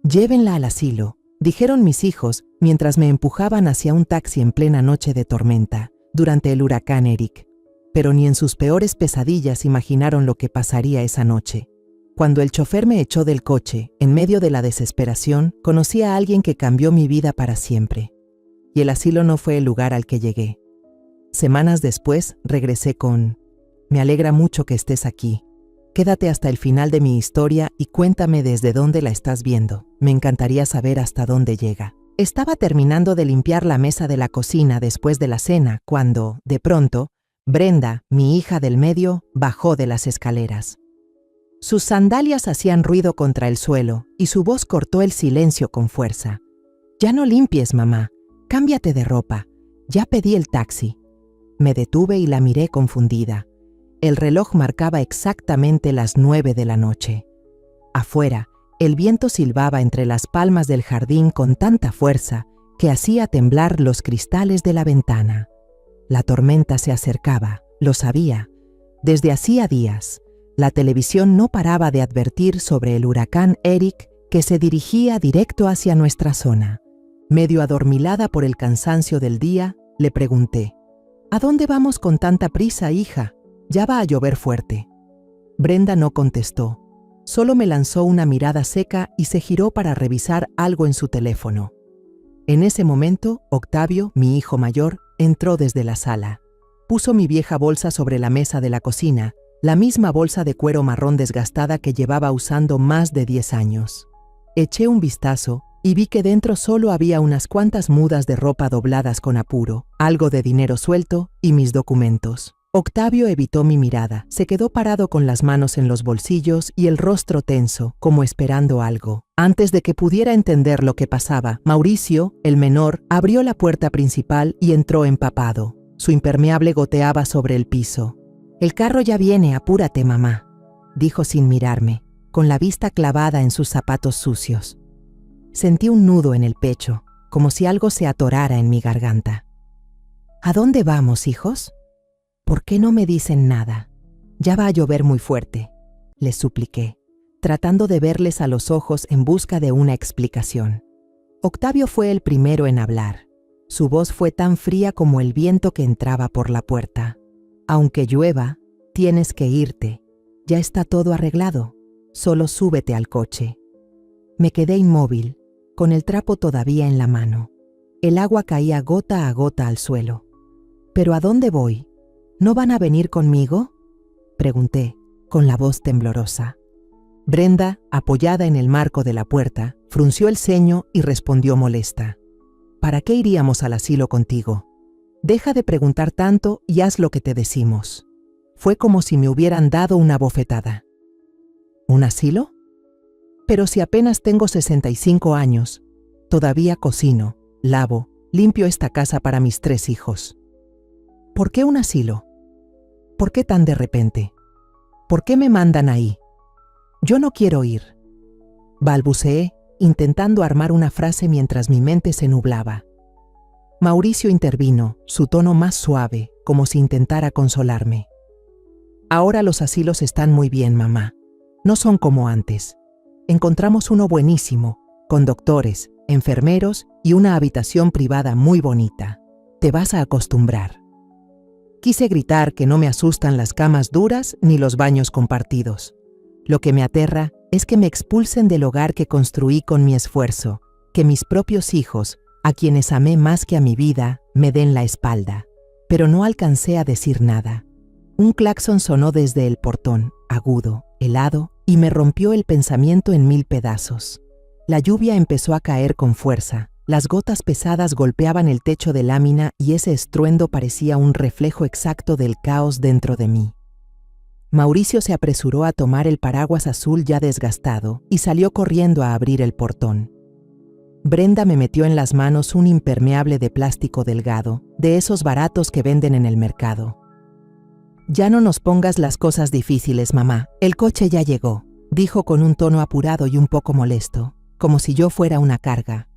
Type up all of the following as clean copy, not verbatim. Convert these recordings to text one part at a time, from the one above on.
Llévenla al asilo, dijeron mis hijos mientras me empujaban hacia un taxi en plena noche de tormenta, durante el huracán Eric. Pero ni en sus peores pesadillas imaginaron lo que pasaría esa noche. Cuando el chofer me echó del coche, en medio de la desesperación, conocí a alguien que cambió mi vida para siempre. Y el asilo no fue el lugar al que llegué. Semanas después, regresé con: me alegra mucho que estés aquí. Quédate hasta el final de mi historia y cuéntame desde dónde la estás viendo. Me encantaría saber hasta dónde llega. Estaba terminando de limpiar la mesa de la cocina después de la cena cuando, de pronto, Brenda, mi hija del medio, bajó de las escaleras. Sus sandalias hacían ruido contra el suelo y su voz cortó el silencio con fuerza. «Ya no limpies, mamá. Cámbiate de ropa. Ya pedí el taxi». Me detuve y la miré confundida. El reloj marcaba exactamente las 9 de la noche. Afuera, el viento silbaba entre las palmas del jardín con tanta fuerza que hacía temblar los cristales de la ventana. La tormenta se acercaba, lo sabía. Desde hacía días, la televisión no paraba de advertir sobre el huracán Eric que se dirigía directo hacia nuestra zona. Medio adormilada por el cansancio del día, le pregunté: «¿A dónde vamos con tanta prisa, hija? Ya va a llover fuerte». Brenda no contestó. Solo me lanzó una mirada seca y se giró para revisar algo en su teléfono. En ese momento, Octavio, mi hijo mayor, entró desde la sala. Puso mi vieja bolsa sobre la mesa de la cocina, la misma bolsa de cuero marrón desgastada que llevaba usando más de 10 años. Eché un vistazo y vi que dentro solo había unas cuantas mudas de ropa dobladas con apuro, algo de dinero suelto y mis documentos. Octavio evitó mi mirada, se quedó parado con las manos en los bolsillos y el rostro tenso, como esperando algo. Antes de que pudiera entender lo que pasaba, Mauricio, el menor, abrió la puerta principal y entró empapado. Su impermeable goteaba sobre el piso. «El carro ya viene, apúrate, mamá», dijo sin mirarme, con la vista clavada en sus zapatos sucios. Sentí un nudo en el pecho, como si algo se atorara en mi garganta. «¿A dónde vamos, hijos? ¿Por qué no me dicen nada? Ya va a llover muy fuerte», les supliqué, tratando de verles a los ojos en busca de una explicación. Octavio fue el primero en hablar. Su voz fue tan fría como el viento que entraba por la puerta. «Aunque llueva, tienes que irte. Ya está todo arreglado. Solo súbete al coche». Me quedé inmóvil, con el trapo todavía en la mano. El agua caía gota a gota al suelo. «¿Pero a dónde voy? ¿No van a venir conmigo?», pregunté, con la voz temblorosa. Brenda, apoyada en el marco de la puerta, frunció el ceño y respondió molesta: «¿Para qué iríamos al asilo contigo? Deja de preguntar tanto y haz lo que te decimos». Fue como si me hubieran dado una bofetada. ¿Un asilo? Pero si apenas tengo 65 años, todavía cocino, lavo, limpio esta casa para mis 3 hijos. ¿Por qué un asilo? ¿Por qué tan de repente? ¿Por qué me mandan ahí? Yo no quiero ir. Balbuceé, intentando armar una frase mientras mi mente se nublaba. Mauricio intervino, su tono más suave, como si intentara consolarme. «Ahora los asilos están muy bien, mamá. No son como antes. Encontramos uno buenísimo, con doctores, enfermeros y una habitación privada muy bonita. Te vas a acostumbrar». Quise gritar que no me asustan las camas duras ni los baños compartidos. Lo que me aterra es que me expulsen del hogar que construí con mi esfuerzo, que mis propios hijos, a quienes amé más que a mi vida, me den la espalda. Pero no alcancé a decir nada. Un claxon sonó desde el portón, agudo, helado, y me rompió el pensamiento en 1000 pedazos. La lluvia empezó a caer con fuerza. Las gotas pesadas golpeaban el techo de lámina y ese estruendo parecía un reflejo exacto del caos dentro de mí. Mauricio se apresuró a tomar el paraguas azul ya desgastado y salió corriendo a abrir el portón. Brenda me metió en las manos un impermeable de plástico delgado, de esos baratos que venden en el mercado. «Ya no nos pongas las cosas difíciles, mamá. El coche ya llegó», dijo con un tono apurado y un poco molesto, como si yo fuera una carga.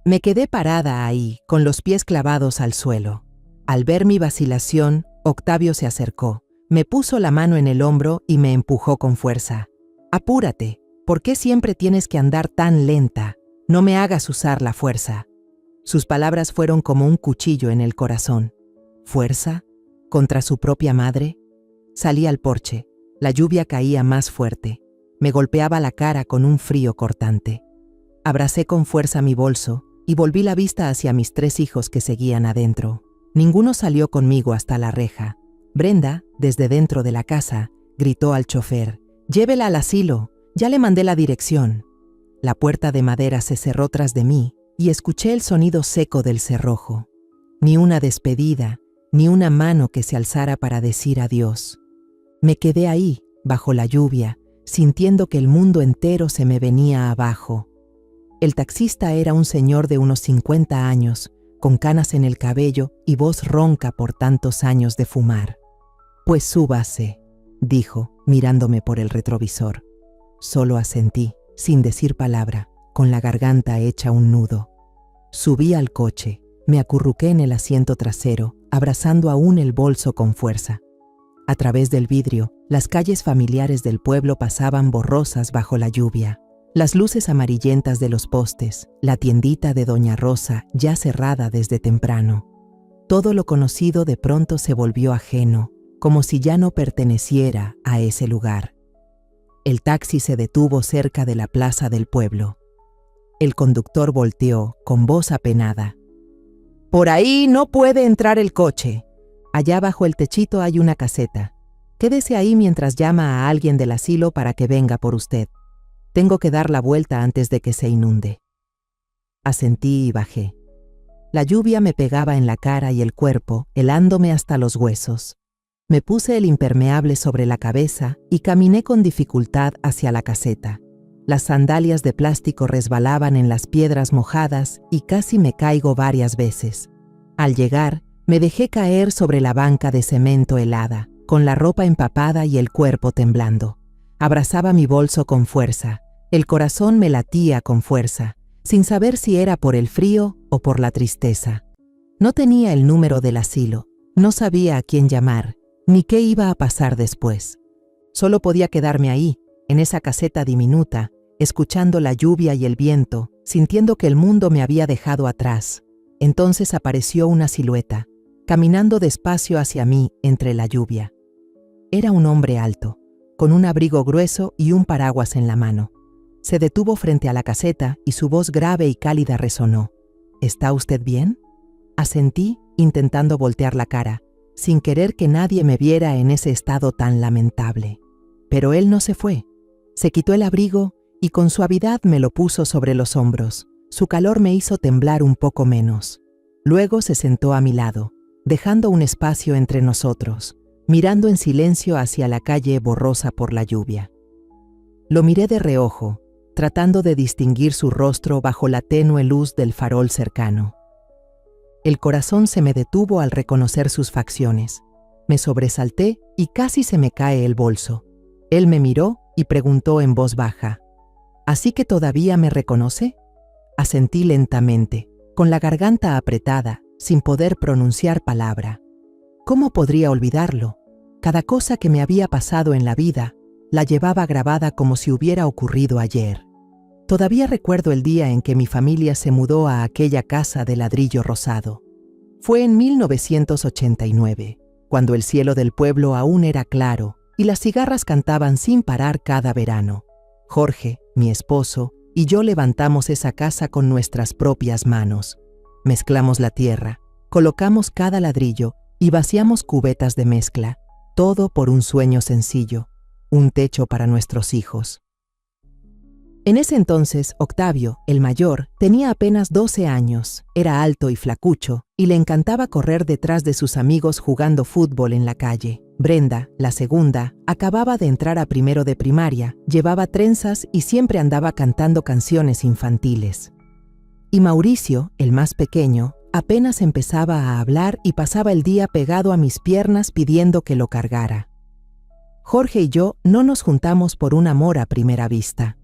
Me quedé parada ahí, con los pies clavados al suelo. Al ver mi vacilación, Octavio se acercó, me puso la mano en el hombro y me empujó con fuerza. «Apúrate, ¿Por qué siempre tienes que andar tan lenta? No me hagas usar la fuerza. Sus palabras fueron como un cuchillo en el corazón. ¿Fuerza? ¿Contra su propia madre? Salí al porche. La lluvia caía más fuerte. Me golpeaba la cara con un frío cortante. Abracé con fuerza mi bolso y volví la vista hacia mis 3 hijos que seguían adentro. Ninguno salió conmigo hasta la reja. Brenda, desde dentro de la casa, gritó al chofer: «Llévela al asilo, ya le mandé la dirección». La puerta de madera se cerró tras de mí y escuché el sonido seco del cerrojo. Ni una despedida, ni una mano que se alzara para decir adiós. Me quedé ahí, bajo la lluvia, sintiendo que el mundo entero se me venía abajo. El taxista era un señor de unos 50 años, con canas en el cabello y voz ronca por tantos años de fumar. «Pues súbase», dijo, mirándome por el retrovisor. Solo asentí, sin decir palabra, con la garganta hecha un nudo. Subí al coche, me acurruqué en el asiento trasero, abrazando aún el bolso con fuerza. A través del vidrio, las calles familiares del pueblo pasaban borrosas bajo la lluvia. Las luces amarillentas de los postes, la tiendita de Doña Rosa ya cerrada desde temprano. Todo lo conocido de pronto se volvió ajeno, como si ya no perteneciera a ese lugar. El taxi se detuvo cerca de la plaza del pueblo. El conductor volteó con voz apenada. «Por ahí no puede entrar el coche. Allá bajo el techito hay una caseta. Quédese ahí mientras llama a alguien del asilo para que venga por usted. Tengo que dar la vuelta antes de que se inunde». Asentí y bajé. La lluvia me pegaba en la cara y el cuerpo, helándome hasta los huesos. Me puse el impermeable sobre la cabeza y caminé con dificultad hacia la caseta. Las sandalias de plástico resbalaban en las piedras mojadas y casi me caigo varias veces. Al llegar, me dejé caer sobre la banca de cemento helada, con la ropa empapada y el cuerpo temblando. Abrazaba mi bolso con fuerza. El corazón me latía con fuerza, sin saber si era por el frío o por la tristeza. No tenía el número del asilo, no sabía a quién llamar, ni qué iba a pasar después. Solo podía quedarme ahí, en esa caseta diminuta, escuchando la lluvia y el viento, sintiendo que el mundo me había dejado atrás. Entonces apareció una silueta, caminando despacio hacia mí entre la lluvia. Era un hombre alto, con un abrigo grueso y un paraguas en la mano. Se detuvo frente a la caseta y su voz grave y cálida resonó. «¿Está usted bien?». Asentí, intentando voltear la cara, sin querer que nadie me viera en ese estado tan lamentable. Pero él no se fue. Se quitó el abrigo y con suavidad me lo puso sobre los hombros. Su calor me hizo temblar un poco menos. Luego se sentó a mi lado, dejando un espacio entre nosotros, mirando en silencio hacia la calle borrosa por la lluvia. Lo miré de reojo, tratando de distinguir su rostro bajo la tenue luz del farol cercano. El corazón se me detuvo al reconocer sus facciones. Me sobresalté y casi se me cae el bolso. Él me miró y preguntó en voz baja: «¿Así que todavía me reconoce?». Asentí lentamente, con la garganta apretada, sin poder pronunciar palabra. ¿Cómo podría olvidarlo? Cada cosa que me había pasado en la vida la llevaba grabada como si hubiera ocurrido ayer. Todavía recuerdo el día en que mi familia se mudó a aquella casa de ladrillo rosado. Fue en 1989, cuando el cielo del pueblo aún era claro y las cigarras cantaban sin parar cada verano. Jorge, mi esposo, y yo levantamos esa casa con nuestras propias manos. Mezclamos la tierra, colocamos cada ladrillo y vaciamos cubetas de mezcla, todo por un sueño sencillo, un techo para nuestros hijos. En ese entonces, Octavio, el mayor, tenía apenas 12 años, era alto y flacucho, y le encantaba correr detrás de sus amigos jugando fútbol en la calle. Brenda, la segunda, acababa de entrar a primero de primaria, llevaba trenzas y siempre andaba cantando canciones infantiles. Y Mauricio, el más pequeño, apenas empezaba a hablar y pasaba el día pegado a mis piernas pidiendo que lo cargara. Jorge y yo no nos juntamos por un amor a primera vista.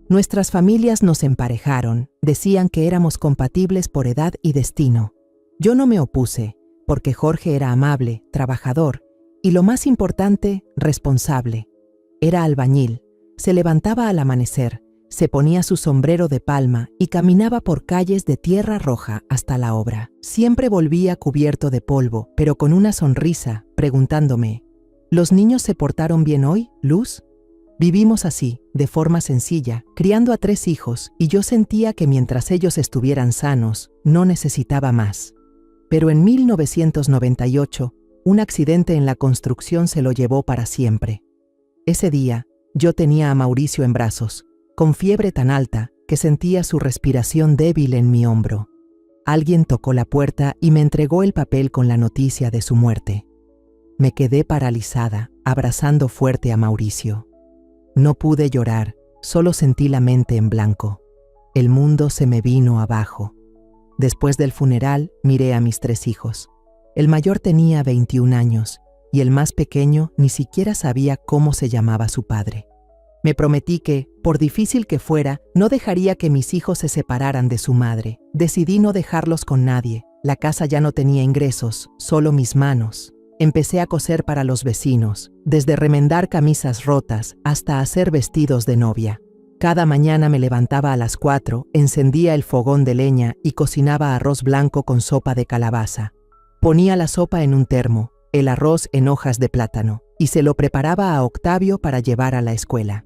Nuestras familias nos emparejaron, decían que éramos compatibles por edad y destino. Yo no me opuse, porque Jorge era amable, trabajador y, lo más importante, responsable. Era albañil, Se levantaba al amanecer, se ponía su sombrero de palma y caminaba por calles de tierra roja hasta la obra. Siempre volvía cubierto de polvo, pero con una sonrisa, preguntándome: ¿los niños se portaron bien hoy, Luz? Vivimos así, de forma sencilla, criando a 3 hijos, y yo sentía que mientras ellos estuvieran sanos, no necesitaba más. Pero en 1998, un accidente en la construcción se lo llevó para siempre. Ese día, yo tenía a Mauricio en brazos, con fiebre tan alta que sentía su respiración débil en mi hombro. Alguien tocó la puerta y me entregó el papel con la noticia de su muerte. Me quedé paralizada, abrazando fuerte a Mauricio. No pude llorar, solo sentí la mente en blanco. El mundo se me vino abajo. Después del funeral, miré a mis 3 hijos. El mayor tenía 21 años y el más pequeño ni siquiera sabía cómo se llamaba su padre. Me prometí que, por difícil que fuera, no dejaría que mis hijos se separaran de su madre. Decidí no dejarlos con nadie. La casa ya no tenía ingresos, solo mis manos. Empecé a coser para los vecinos, desde remendar camisas rotas hasta hacer vestidos de novia. Cada mañana me levantaba a las 4, encendía el fogón de leña y cocinaba arroz blanco con sopa de calabaza. Ponía la sopa en un termo, el arroz en hojas de plátano, y se lo preparaba a Octavio para llevar a la escuela.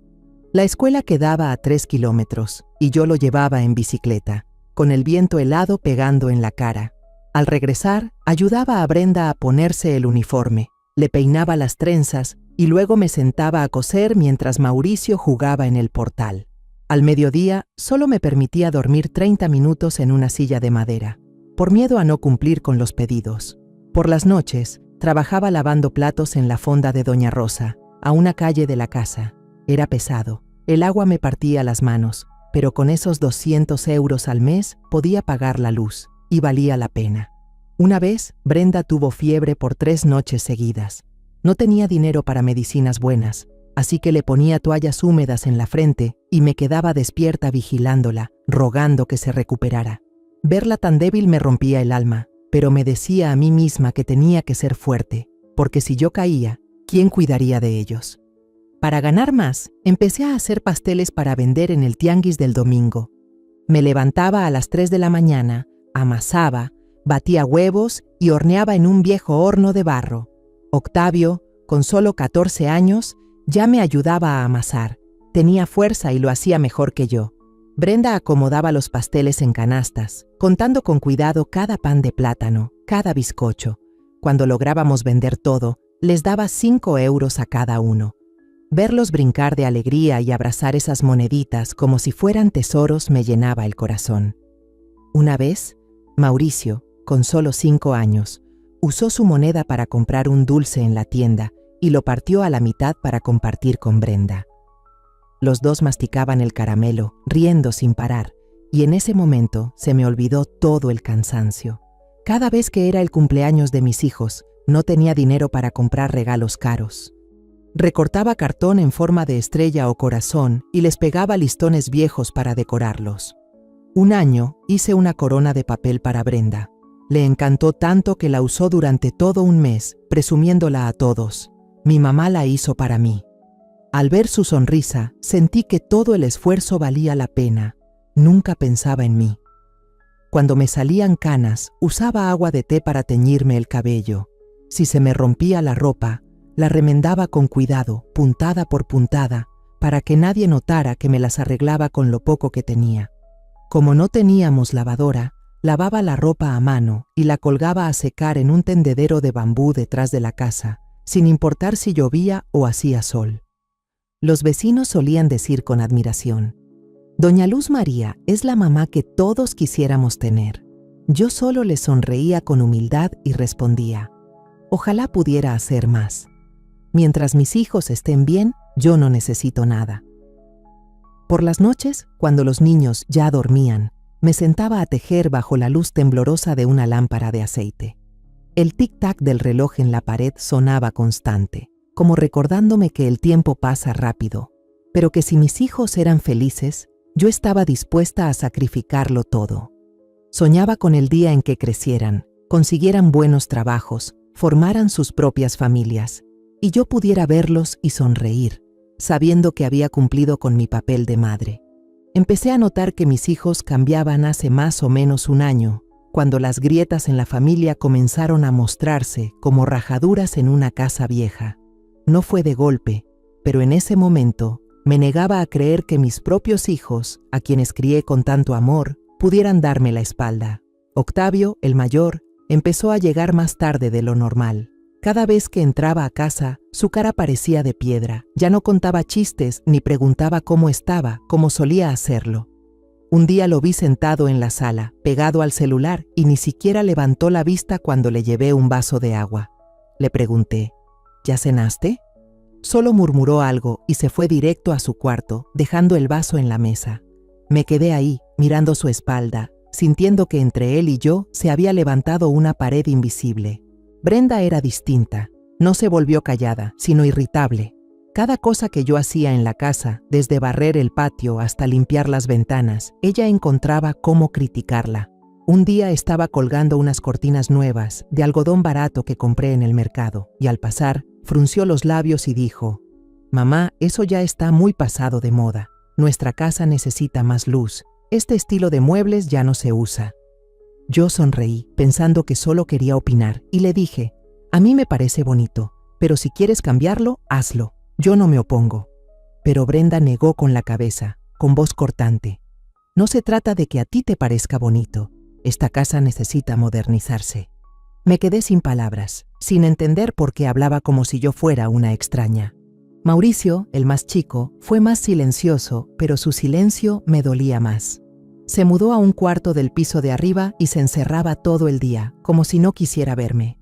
La escuela quedaba a 3 kilómetros, y yo lo llevaba en bicicleta, con el viento helado pegando en la cara. Al regresar, ayudaba a Brenda a ponerse el uniforme, le peinaba las trenzas y luego me sentaba a coser mientras Mauricio jugaba en el portal. Al mediodía, solo me permitía dormir 30 minutos en una silla de madera, por miedo a no cumplir con los pedidos. Por las noches, trabajaba lavando platos en la fonda de Doña Rosa, a una calle de la casa. Era pesado, el agua me partía las manos, pero con esos 200 euros al mes podía pagar la luz. Y valía la pena. Una vez, Brenda tuvo fiebre por 3 noches seguidas. No tenía dinero para medicinas buenas, así que le ponía toallas húmedas en la frente y me quedaba despierta vigilándola, rogando que se recuperara. Verla tan débil me rompía el alma, pero me decía a mí misma que tenía que ser fuerte, porque si yo caía, ¿quién cuidaría de ellos? Para ganar más, empecé a hacer pasteles para vender en el tianguis del domingo. Me levantaba a las 3 de la mañana, amasaba, batía huevos y horneaba en un viejo horno de barro. Octavio, con solo 14 años, ya me ayudaba a amasar. Tenía fuerza y lo hacía mejor que yo. Brenda acomodaba los pasteles en canastas, contando con cuidado cada pan de plátano, cada bizcocho. Cuando lográbamos vender todo, les daba 5 euros a cada uno. Verlos brincar de alegría y abrazar esas moneditas como si fueran tesoros me llenaba el corazón. Una vez, Mauricio, con solo 5 años, usó su moneda para comprar un dulce en la tienda y lo partió a la mitad para compartir con Brenda. Los dos masticaban el caramelo, riendo sin parar, y en ese momento se me olvidó todo el cansancio. Cada vez que era el cumpleaños de mis hijos, no tenía dinero para comprar regalos caros. Recortaba cartón en forma de estrella o corazón y les pegaba listones viejos para decorarlos. Un año hice una corona de papel para Brenda. Le encantó tanto que la usó durante todo un mes, presumiéndola a todos. Mi mamá la hizo para mí. Al ver su sonrisa, sentí que todo el esfuerzo valía la pena. Nunca pensaba en mí. Cuando me salían canas, usaba agua de té para teñirme el cabello. Si se me rompía la ropa, la remendaba con cuidado, puntada por puntada, para que nadie notara que me las arreglaba con lo poco que tenía. Como no teníamos lavadora, lavaba la ropa a mano y la colgaba a secar en un tendedero de bambú detrás de la casa, sin importar si llovía o hacía sol. Los vecinos solían decir con admiración: «Doña Luz María es la mamá que todos quisiéramos tener». Yo solo le sonreía con humildad y respondía: «Ojalá pudiera hacer más. Mientras mis hijos estén bien, yo no necesito nada». Por las noches, cuando los niños ya dormían, me sentaba a tejer bajo la luz temblorosa de una lámpara de aceite. El tic-tac del reloj en la pared sonaba constante, como recordándome que el tiempo pasa rápido, pero que si mis hijos eran felices, yo estaba dispuesta a sacrificarlo todo. Soñaba con el día en que crecieran, consiguieran buenos trabajos, formaran sus propias familias, y yo pudiera verlos y sonreír, sabiendo que había cumplido con mi papel de madre. Empecé a notar que mis hijos cambiaban hace más o menos un año, cuando las grietas en la familia comenzaron a mostrarse como rajaduras en una casa vieja. No fue de golpe, pero en ese momento me negaba a creer que mis propios hijos, a quienes crié con tanto amor, pudieran darme la espalda. Octavio, el mayor, empezó a llegar más tarde de lo normal. Cada vez que entraba a casa, su cara parecía de piedra. Ya no contaba chistes ni preguntaba cómo estaba, como solía hacerlo. Un día lo vi sentado en la sala, pegado al celular, y ni siquiera levantó la vista cuando le llevé un vaso de agua. Le pregunté, ¿ya cenaste? Solo murmuró algo y se fue directo a su cuarto, dejando el vaso en la mesa. Me quedé ahí, mirando su espalda, sintiendo que entre él y yo se había levantado una pared invisible. Brenda era distinta. No se volvió callada, sino irritable. Cada cosa que yo hacía en la casa, desde barrer el patio hasta limpiar las ventanas, ella encontraba cómo criticarla. Un día estaba colgando unas cortinas nuevas, de algodón barato que compré en el mercado, y al pasar, frunció los labios y dijo, «Mamá, eso ya está muy pasado de moda. Nuestra casa necesita más luz. Este estilo de muebles ya no se usa». Yo sonreí, pensando que solo quería opinar, y le dije, «A mí me parece bonito, pero si quieres cambiarlo, hazlo. Yo no me opongo». Pero Brenda negó con la cabeza, con voz cortante. «No se trata de que a ti te parezca bonito. Esta casa necesita modernizarse». Me quedé sin palabras, sin entender por qué hablaba como si yo fuera una extraña. Mauricio, el más chico, fue más silencioso, pero su silencio me dolía más. Se mudó a un cuarto del piso de arriba y se encerraba todo el día, como si no quisiera verme.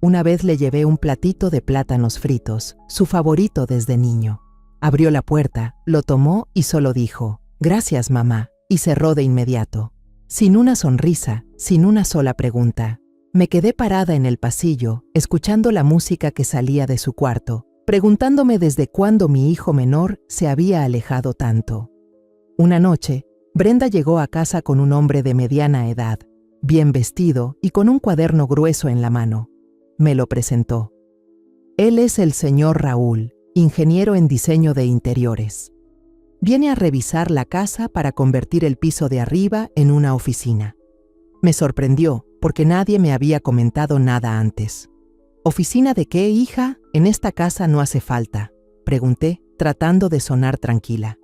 Una vez le llevé un platito de plátanos fritos, su favorito desde niño. Abrió la puerta, lo tomó y solo dijo, «Gracias, mamá», y cerró de inmediato. Sin una sonrisa, sin una sola pregunta. Me quedé parada en el pasillo, escuchando la música que salía de su cuarto, preguntándome desde cuándo mi hijo menor se había alejado tanto. Una noche, Brenda llegó a casa con un hombre de mediana edad, bien vestido y con un cuaderno grueso en la mano. Me lo presentó. Él es el señor Raúl, ingeniero en diseño de interiores. Viene a revisar la casa para convertir el piso de arriba en una oficina. Me sorprendió, porque nadie me había comentado nada antes. ¿Oficina de qué, hija? En esta casa no hace falta, pregunté, tratando de sonar tranquila.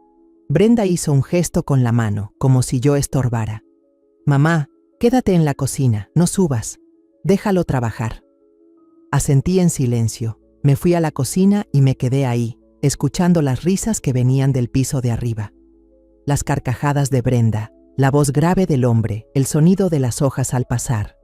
Brenda hizo un gesto con la mano, como si yo estorbara. «Mamá, quédate en la cocina, no subas. Déjalo trabajar». Asentí en silencio. Me fui a la cocina y me quedé ahí, escuchando las risas que venían del piso de arriba. Las carcajadas de Brenda, la voz grave del hombre, el sonido de las hojas al pasar.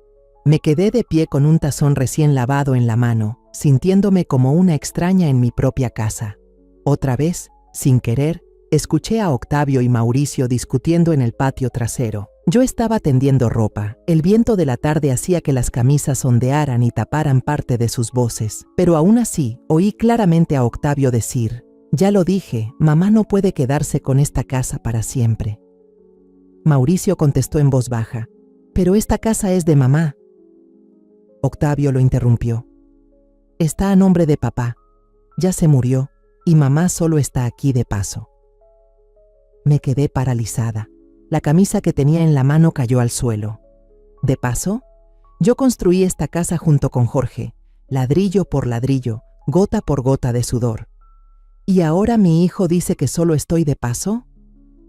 Me quedé de pie con un tazón recién lavado en la mano, sintiéndome como una extraña en mi propia casa. Otra vez, sin querer, escuché a Octavio y Mauricio discutiendo en el patio trasero. Yo estaba tendiendo ropa. El viento de la tarde hacía que las camisas ondearan y taparan parte de sus voces, pero aún así oí claramente a Octavio decir, «Ya lo dije, mamá no puede quedarse con esta casa para siempre». Mauricio contestó en voz baja, «Pero esta casa es de mamá». Octavio lo interrumpió. «Está a nombre de papá. Ya se murió y mamá solo está aquí de paso». Me quedé paralizada. La camisa que tenía en la mano cayó al suelo. ¿De paso? Yo construí esta casa junto con Jorge, ladrillo por ladrillo, gota por gota de sudor. ¿Y ahora mi hijo dice que solo estoy de paso?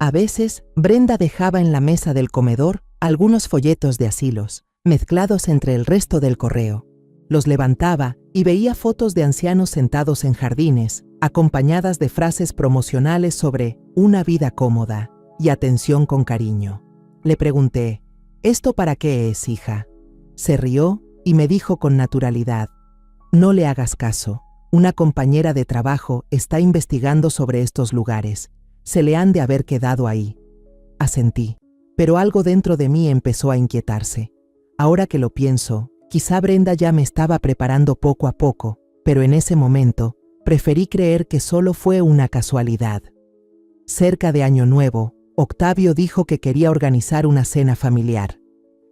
A veces, Brenda dejaba en la mesa del comedor algunos folletos de asilos, mezclados entre el resto del correo. Los levantaba y veía fotos de ancianos sentados en jardines, acompañadas de frases promocionales sobre una vida cómoda y atención con cariño. Le pregunté, ¿esto para qué es, hija? Se rió y me dijo con naturalidad, no le hagas caso. Una compañera de trabajo está investigando sobre estos lugares. Se le han de haber quedado ahí. Asentí, pero algo dentro de mí empezó a inquietarse. Ahora que lo pienso, quizá Brenda ya me estaba preparando poco a poco, pero en ese momento preferí creer que solo fue una casualidad. Cerca de Año Nuevo, Octavio dijo que quería organizar una cena familiar.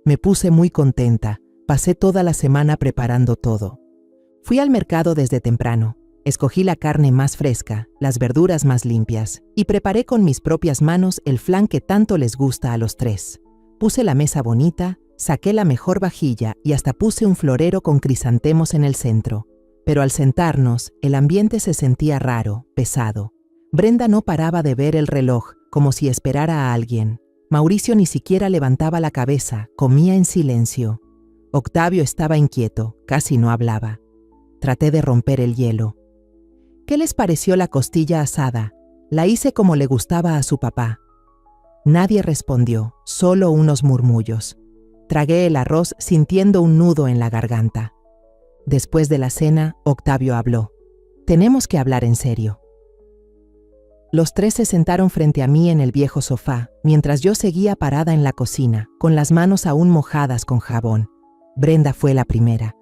Me puse muy contenta, pasé toda la semana preparando todo. Fui al mercado desde temprano, Escogí la carne más fresca, las verduras más limpias, y preparé con mis propias manos el flan que tanto les gusta a los tres. Puse la mesa bonita, saqué la mejor vajilla y hasta puse un florero con crisantemos en el centro. Pero al sentarnos, el ambiente se sentía raro, pesado. Brenda no paraba de ver el reloj, como si esperara a alguien. Mauricio ni siquiera levantaba la cabeza, comía en silencio. Octavio estaba inquieto, casi no hablaba. Traté de romper el hielo. ¿Qué les pareció la costilla asada? La hice como le gustaba a su papá. Nadie respondió, solo unos murmullos. Tragué el arroz sintiendo un nudo en la garganta. Después de la cena, Octavio habló. Tenemos que hablar en serio. Los tres se sentaron frente a mí en el viejo sofá, mientras yo seguía parada en la cocina, con las manos aún mojadas con jabón. Brenda fue la primera.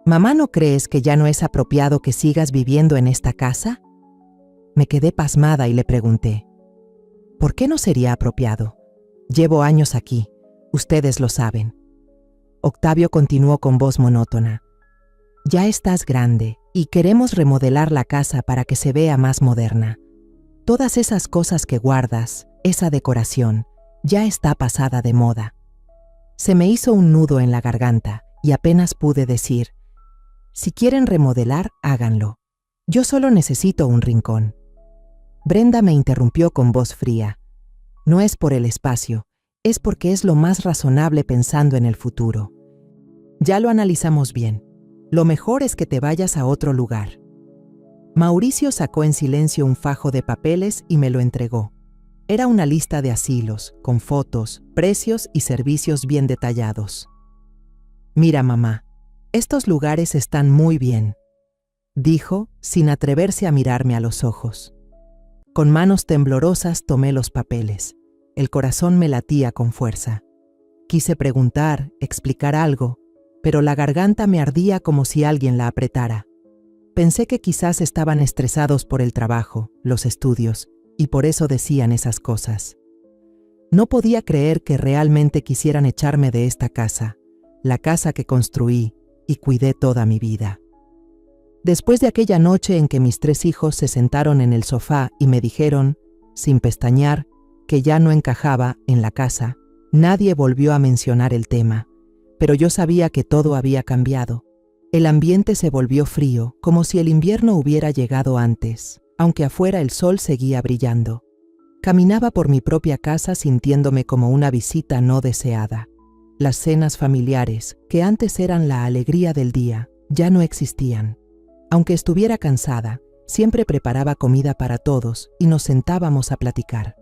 «Mamá, ¿no crees que ya no es apropiado que sigas viviendo en esta casa?» Me quedé pasmada y le pregunté. «¿Por qué no sería apropiado? Llevo años aquí, ustedes lo saben». Octavio continuó con voz monótona. «Ya estás grande y queremos remodelar la casa para que se vea más moderna. Todas esas cosas que guardas, esa decoración, ya está pasada de moda». Se me hizo un nudo en la garganta y apenas pude decir, «Si quieren remodelar, háganlo. Yo solo necesito un rincón». Brenda me interrumpió con voz fría. «No es por el espacio, es porque es lo más razonable pensando en el futuro. Ya lo analizamos bien. Lo mejor es que te vayas a otro lugar». Mauricio sacó en silencio un fajo de papeles y me lo entregó. Era una lista de asilos, con fotos, precios y servicios bien detallados. «Mira, mamá, estos lugares están muy bien», dijo, sin atreverse a mirarme a los ojos. Con manos temblorosas tomé los papeles. El corazón me latía con fuerza. Quise preguntar, explicar algo, pero la garganta me ardía como si alguien la apretara. Pensé que quizás estaban estresados por el trabajo, los estudios, y por eso decían esas cosas. No podía creer que realmente quisieran echarme de esta casa, la casa que construí y cuidé toda mi vida. Después de aquella noche en que mis tres hijos se sentaron en el sofá y me dijeron, sin pestañear, que ya no encajaba en la casa, nadie volvió a mencionar el tema, pero yo sabía que todo había cambiado. El ambiente se volvió frío, como si el invierno hubiera llegado antes, aunque afuera el sol seguía brillando. Caminaba por mi propia casa sintiéndome como una visita no deseada. Las cenas familiares, que antes eran la alegría del día, ya no existían. Aunque estuviera cansada, siempre preparaba comida para todos y nos sentábamos a platicar.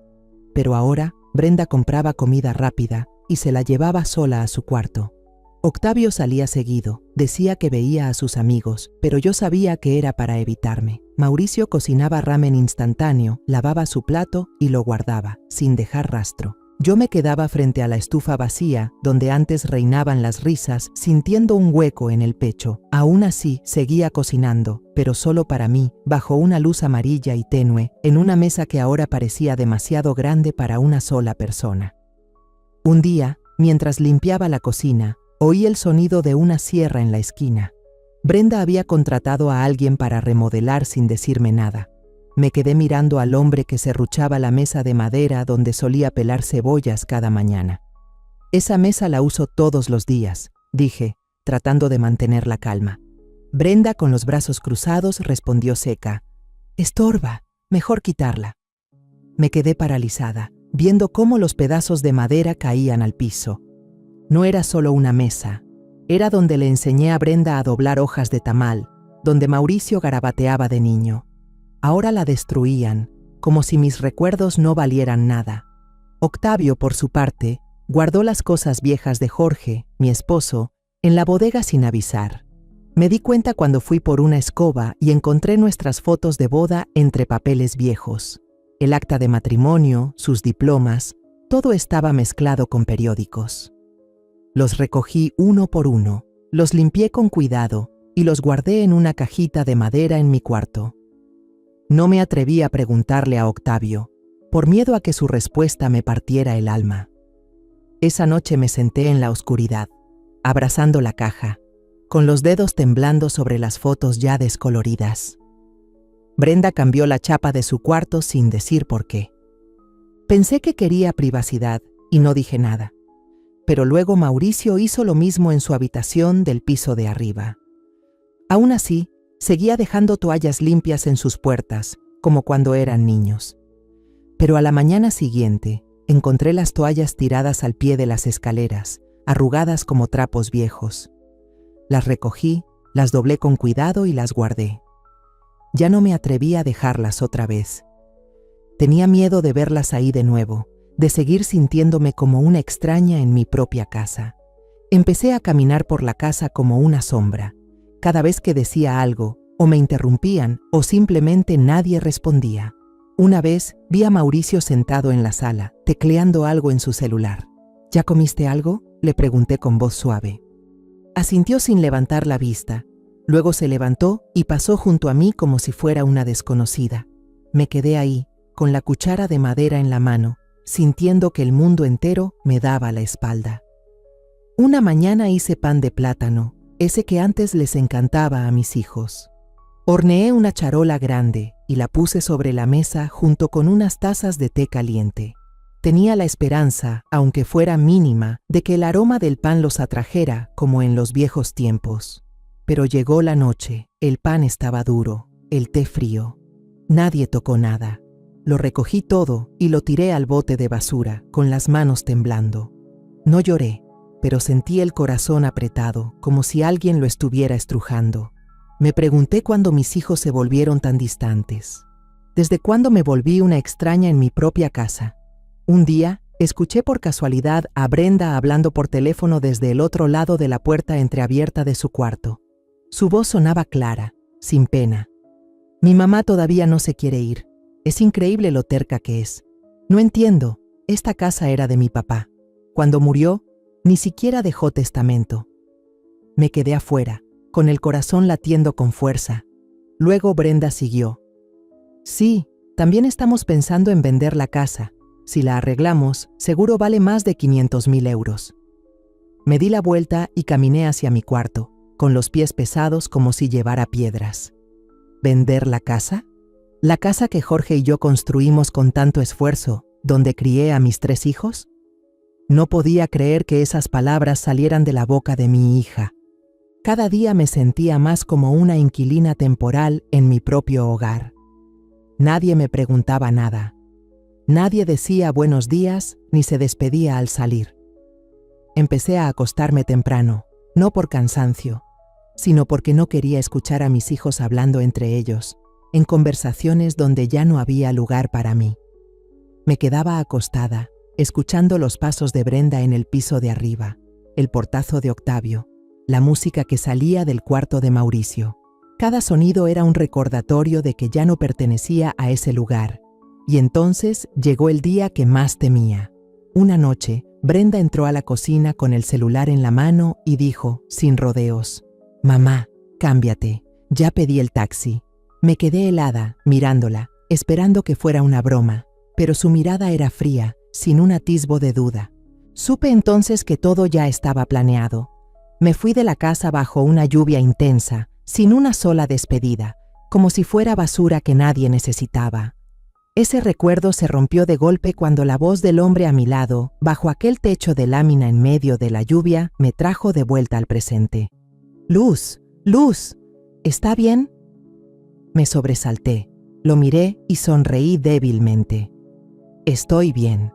Pero ahora, Brenda compraba comida rápida y se la llevaba sola a su cuarto. Octavio salía seguido, decía que veía a sus amigos, pero yo sabía que era para evitarme. Mauricio cocinaba ramen instantáneo, lavaba su plato y lo guardaba, sin dejar rastro. Yo me quedaba frente a la estufa vacía, donde antes reinaban las risas, sintiendo un hueco en el pecho. Aún así, seguía cocinando, pero solo para mí, bajo una luz amarilla y tenue, en una mesa que ahora parecía demasiado grande para una sola persona. Un día, mientras limpiaba la cocina, oí el sonido de una sierra en la esquina. Brenda había contratado a alguien para remodelar sin decirme nada. Me quedé mirando al hombre que serruchaba la mesa de madera donde solía pelar cebollas cada mañana. «Esa mesa la uso todos los días», dije, tratando de mantener la calma. Brenda, con los brazos cruzados, respondió seca. «Estorba, mejor quitarla». Me quedé paralizada, viendo cómo los pedazos de madera caían al piso. No era solo una mesa, era donde le enseñé a Brenda a doblar hojas de tamal, donde Mauricio garabateaba de niño. Ahora la destruían, como si mis recuerdos no valieran nada. Octavio, por su parte, guardó las cosas viejas de Jorge, mi esposo, en la bodega sin avisar. Me di cuenta cuando fui por una escoba y encontré nuestras fotos de boda entre papeles viejos. El acta de matrimonio, sus diplomas, todo estaba mezclado con periódicos. Los recogí uno por uno, los limpié con cuidado y los guardé en una cajita de madera en mi cuarto. No me atreví a preguntarle a Octavio, por miedo a que su respuesta me partiera el alma. Esa noche me senté en la oscuridad, abrazando la caja, con los dedos temblando sobre las fotos ya descoloridas. Brenda cambió la chapa de su cuarto sin decir por qué. Pensé que quería privacidad y no dije nada. Pero luego Mauricio hizo lo mismo en su habitación del piso de arriba. Aún así, seguía dejando toallas limpias en sus puertas, como cuando eran niños. Pero a la mañana siguiente, encontré las toallas tiradas al pie de las escaleras, arrugadas como trapos viejos. Las recogí, las doblé con cuidado y las guardé. Ya no me atreví a dejarlas otra vez. Tenía miedo de verlas ahí de nuevo, de seguir sintiéndome como una extraña en mi propia casa. Empecé a caminar por la casa como una sombra. Cada vez que decía algo, o me interrumpían, o simplemente nadie respondía. Una vez vi a Mauricio sentado en la sala, tecleando algo en su celular. ¿Ya comiste algo?, le pregunté con voz suave. Asintió sin levantar la vista. Luego se levantó y pasó junto a mí como si fuera una desconocida. Me quedé ahí, con la cuchara de madera en la mano, sintiendo que el mundo entero me daba la espalda. Una mañana hice pan de plátano, ese que antes les encantaba a mis hijos. Horneé una charola grande y la puse sobre la mesa junto con unas tazas de té caliente. Tenía la esperanza, aunque fuera mínima, de que el aroma del pan los atrajera como en los viejos tiempos. Pero llegó la noche, el pan estaba duro, el té frío. Nadie tocó nada. Lo recogí todo y lo tiré al bote de basura, con las manos temblando. No lloré, pero sentí el corazón apretado, como si alguien lo estuviera estrujando. Me pregunté cuándo mis hijos se volvieron tan distantes. ¿Desde cuándo me volví una extraña en mi propia casa? Un día, escuché por casualidad a Brenda hablando por teléfono desde el otro lado de la puerta entreabierta de su cuarto. Su voz sonaba clara, sin pena. Mi mamá todavía no se quiere ir. Es increíble lo terca que es. No entiendo, esta casa era de mi papá. Cuando murió, ni siquiera dejó testamento. Me quedé afuera, con el corazón latiendo con fuerza. Luego Brenda siguió. Sí, también estamos pensando en vender la casa. Si la arreglamos, seguro vale más de 500,000 euros. Me di la vuelta y caminé hacia mi cuarto, con los pies pesados como si llevara piedras. ¿Vender la casa? ¿La casa que Jorge y yo construimos con tanto esfuerzo, donde crié a mis 3 hijos? No podía creer que esas palabras salieran de la boca de mi hija. Cada día me sentía más como una inquilina temporal en mi propio hogar. Nadie me preguntaba nada. Nadie decía buenos días ni se despedía al salir. Empecé a acostarme temprano, no por cansancio, sino porque no quería escuchar a mis hijos hablando entre ellos, en conversaciones donde ya no había lugar para mí. Me quedaba acostada, escuchando los pasos de Brenda en el piso de arriba, el portazo de Octavio, la música que salía del cuarto de Mauricio. Cada sonido era un recordatorio de que ya no pertenecía a ese lugar. Y entonces llegó el día que más temía. Una noche, Brenda entró a la cocina con el celular en la mano y dijo, sin rodeos: «Mamá, cámbiate, ya pedí el taxi». Me quedé helada, mirándola, esperando que fuera una broma, pero su mirada era fría, sin un atisbo de duda. Supe entonces que todo ya estaba planeado. Me fui de la casa bajo una lluvia intensa, sin una sola despedida, como si fuera basura que nadie necesitaba. Ese recuerdo se rompió de golpe cuando la voz del hombre a mi lado, bajo aquel techo de lámina en medio de la lluvia, me trajo de vuelta al presente. «Luz, Luz, ¿está bien?». Me sobresalté, lo miré y sonreí débilmente. «Estoy bien».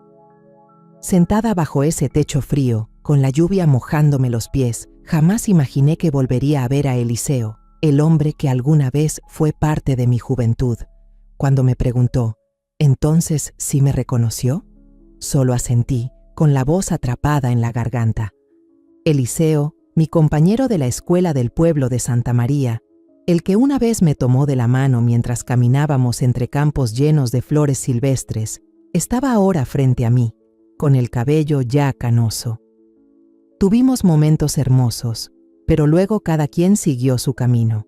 Sentada bajo ese techo frío, con la lluvia mojándome los pies, jamás imaginé que volvería a ver a Eliseo, el hombre que alguna vez fue parte de mi juventud. Cuando me preguntó, ¿entonces sí me reconoció?, solo asentí, con la voz atrapada en la garganta. Eliseo, mi compañero de la escuela del pueblo de Santa María, el que una vez me tomó de la mano mientras caminábamos entre campos llenos de flores silvestres, estaba ahora frente a mí, con el cabello ya canoso. Tuvimos momentos hermosos, pero luego cada quien siguió su camino.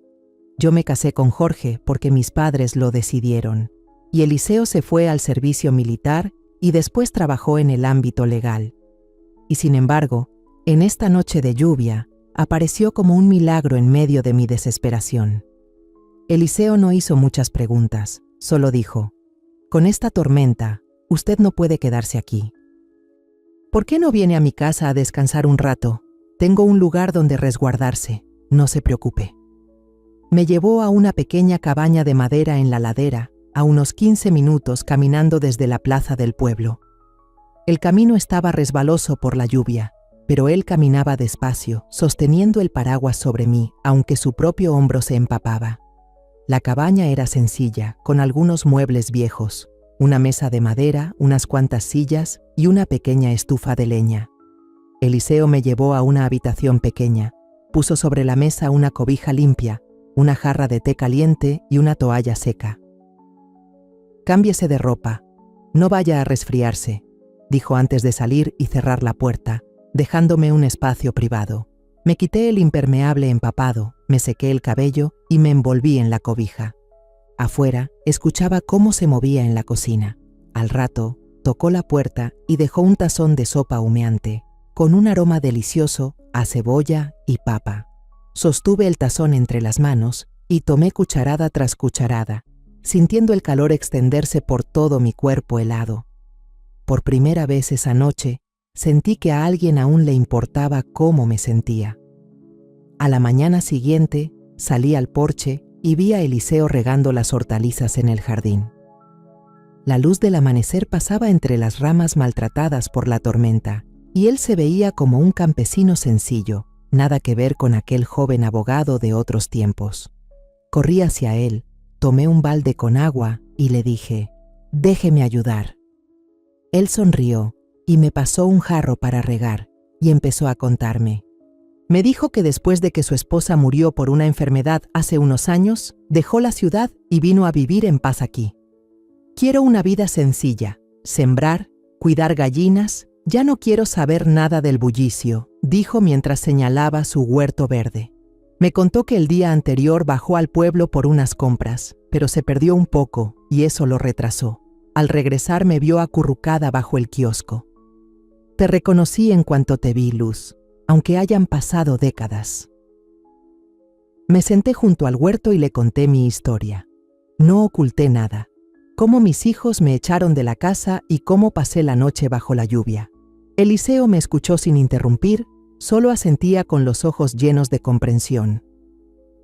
Yo me casé con Jorge porque mis padres lo decidieron, y Eliseo se fue al servicio militar y después trabajó en el ámbito legal. Y sin embargo, en esta noche de lluvia, apareció como un milagro en medio de mi desesperación. Eliseo no hizo muchas preguntas, solo dijo: «Con esta tormenta, usted no puede quedarse aquí. ¿Por qué no viene a mi casa a descansar un rato? Tengo un lugar donde resguardarse, no se preocupe». Me llevó a una pequeña cabaña de madera en la ladera, a unos 15 minutos caminando desde la plaza del pueblo. El camino estaba resbaloso por la lluvia, pero él caminaba despacio, sosteniendo el paraguas sobre mí, aunque su propio hombro se empapaba. La cabaña era sencilla, con algunos muebles viejos, una mesa de madera, unas cuantas sillas y una pequeña estufa de leña. Eliseo me llevó a una habitación pequeña, puso sobre la mesa una cobija limpia, una jarra de té caliente y una toalla seca. «Cámbiese de ropa, no vaya a resfriarse», dijo antes de salir y cerrar la puerta, dejándome un espacio privado. Me quité el impermeable empapado, me sequé el cabello y me envolví en la cobija. Afuera, escuchaba cómo se movía en la cocina. Al rato, tocó la puerta y dejó un tazón de sopa humeante, con un aroma delicioso a cebolla y papa. Sostuve el tazón entre las manos y tomé cucharada tras cucharada, sintiendo el calor extenderse por todo mi cuerpo helado. Por primera vez esa noche, sentí que a alguien aún le importaba cómo me sentía. A la mañana siguiente, salí al porche y vi a Eliseo regando las hortalizas en el jardín. La luz del amanecer pasaba entre las ramas maltratadas por la tormenta, y él se veía como un campesino sencillo, nada que ver con aquel joven abogado de otros tiempos. Corrí hacia él, tomé un balde con agua y le dije: «Déjeme ayudar». Él sonrió y me pasó un jarro para regar y empezó a contarme. Me dijo que después de que su esposa murió por una enfermedad hace unos años, dejó la ciudad y vino a vivir en paz aquí. «Quiero una vida sencilla, sembrar, cuidar gallinas, ya no quiero saber nada del bullicio», dijo mientras señalaba su huerto verde. Me contó que el día anterior bajó al pueblo por unas compras, pero se perdió un poco y eso lo retrasó. Al regresar me vio acurrucada bajo el kiosco. «Te reconocí en cuanto te vi, Luz, aunque hayan pasado décadas». Me senté junto al huerto y le conté mi historia. No oculté nada. Cómo mis hijos me echaron de la casa y cómo pasé la noche bajo la lluvia. Eliseo me escuchó sin interrumpir, solo asentía con los ojos llenos de comprensión.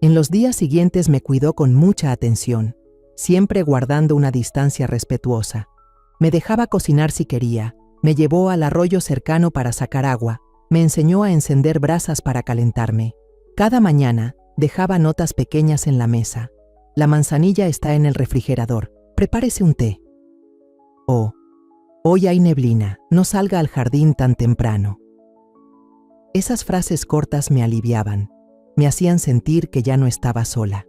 En los días siguientes me cuidó con mucha atención, siempre guardando una distancia respetuosa. Me dejaba cocinar si quería, me llevó al arroyo cercano para sacar agua, me enseñó a encender brasas para calentarme. Cada mañana dejaba notas pequeñas en la mesa. «La manzanilla está en el refrigerador, prepárese un té». «Oh, hoy hay neblina, no salga al jardín tan temprano». Esas frases cortas me aliviaban, me hacían sentir que ya no estaba sola.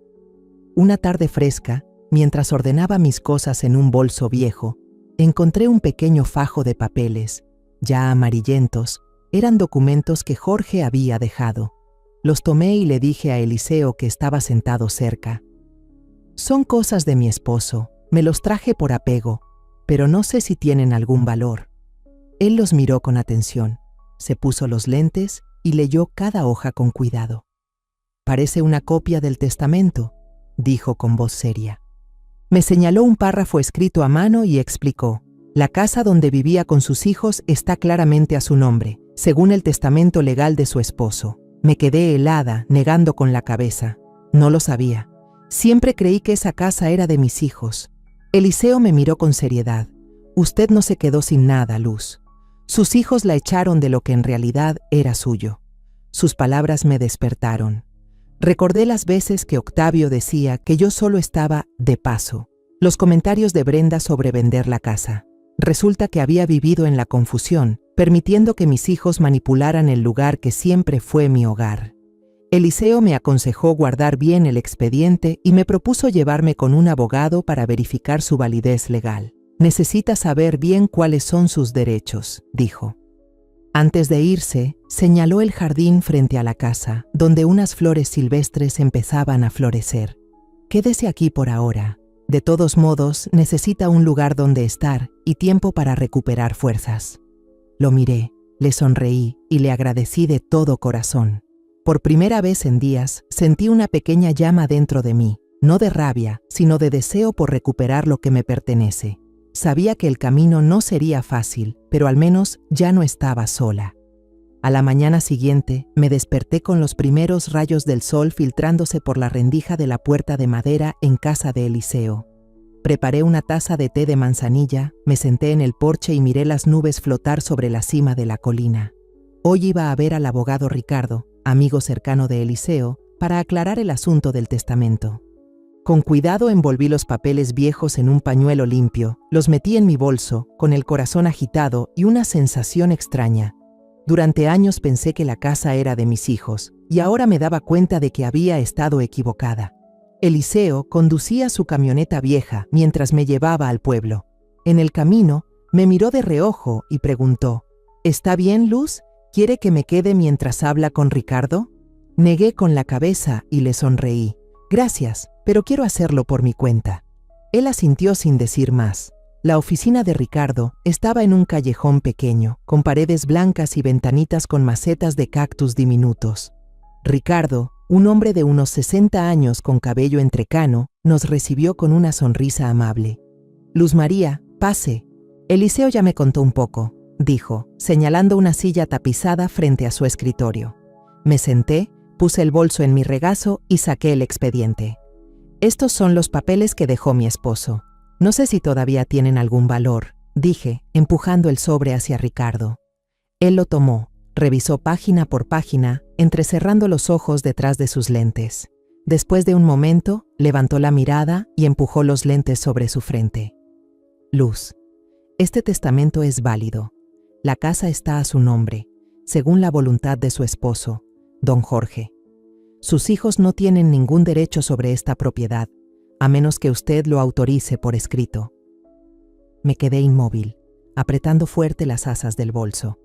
Una tarde fresca, mientras ordenaba mis cosas en un bolso viejo, encontré un pequeño fajo de papeles, ya amarillentos. Eran documentos que Jorge había dejado. Los tomé y le dije a Eliseo, que estaba sentado cerca: «Son cosas de mi esposo, me los traje por apego, pero no sé si tienen algún valor». Él los miró con atención, se puso los lentes y leyó cada hoja con cuidado. «Parece una copia del testamento», dijo con voz seria. Me señaló un párrafo escrito a mano y explicó: «La casa donde vivía con sus hijos está claramente a su nombre, según el testamento legal de su esposo». Me quedé helada, negando con la cabeza. No lo sabía. Siempre creí que esa casa era de mis hijos. Eliseo me miró con seriedad. «Usted no se quedó sin nada, Luz. Sus hijos la echaron de lo que en realidad era suyo». Sus palabras me despertaron. Recordé las veces que Octavio decía que yo solo estaba de paso. Los comentarios de Brenda sobre vender la casa. Resulta que había vivido en la confusión, permitiendo que mis hijos manipularan el lugar que siempre fue mi hogar. Eliseo me aconsejó guardar bien el expediente y me propuso llevarme con un abogado para verificar su validez legal. «Necesita saber bien cuáles son sus derechos», dijo. Antes de irse, señaló el jardín frente a la casa, donde unas flores silvestres empezaban a florecer. «Quédese aquí por ahora. De todos modos, necesita un lugar donde estar y tiempo para recuperar fuerzas». Lo miré, le sonreí y le agradecí de todo corazón. Por primera vez en días, sentí una pequeña llama dentro de mí, no de rabia, sino de deseo por recuperar lo que me pertenece. Sabía que el camino no sería fácil, pero al menos ya no estaba sola. A la mañana siguiente, me desperté con los primeros rayos del sol filtrándose por la rendija de la puerta de madera en casa de Eliseo. Preparé una taza de té de manzanilla, me senté en el porche y miré las nubes flotar sobre la cima de la colina. Hoy iba a ver al abogado Ricardo, amigo cercano de Eliseo, para aclarar el asunto del testamento. Con cuidado envolví los papeles viejos en un pañuelo limpio, los metí en mi bolso, con el corazón agitado y una sensación extraña. Durante años pensé que la casa era de mis hijos, y ahora me daba cuenta de que había estado equivocada. Eliseo conducía su camioneta vieja mientras me llevaba al pueblo. En el camino, me miró de reojo y preguntó: ¿Está bien, Luz? ¿Quiere que me quede mientras habla con Ricardo? Negué con la cabeza y le sonreí. Gracias, pero quiero hacerlo por mi cuenta. Él asintió sin decir más. La oficina de Ricardo estaba en un callejón pequeño, con paredes blancas y ventanitas con macetas de cactus diminutos. Ricardo, un hombre de unos 60 años con cabello entrecano, nos recibió con una sonrisa amable. Luz María, pase. Eliseo ya me contó un poco, dijo, señalando una silla tapizada frente a su escritorio. Me senté, puse el bolso en mi regazo y saqué el expediente. Estos son los papeles que dejó mi esposo. No sé si todavía tienen algún valor, dije, empujando el sobre hacia Ricardo. Él lo tomó, revisó página por página, entrecerrando los ojos detrás de sus lentes. Después de un momento, levantó la mirada y empujó los lentes sobre su frente. Luz, este testamento es válido. La casa está a su nombre, según la voluntad de su esposo, don Jorge. Sus hijos no tienen ningún derecho sobre esta propiedad, a menos que usted lo autorice por escrito. Me quedé inmóvil, apretando fuerte las asas del bolso.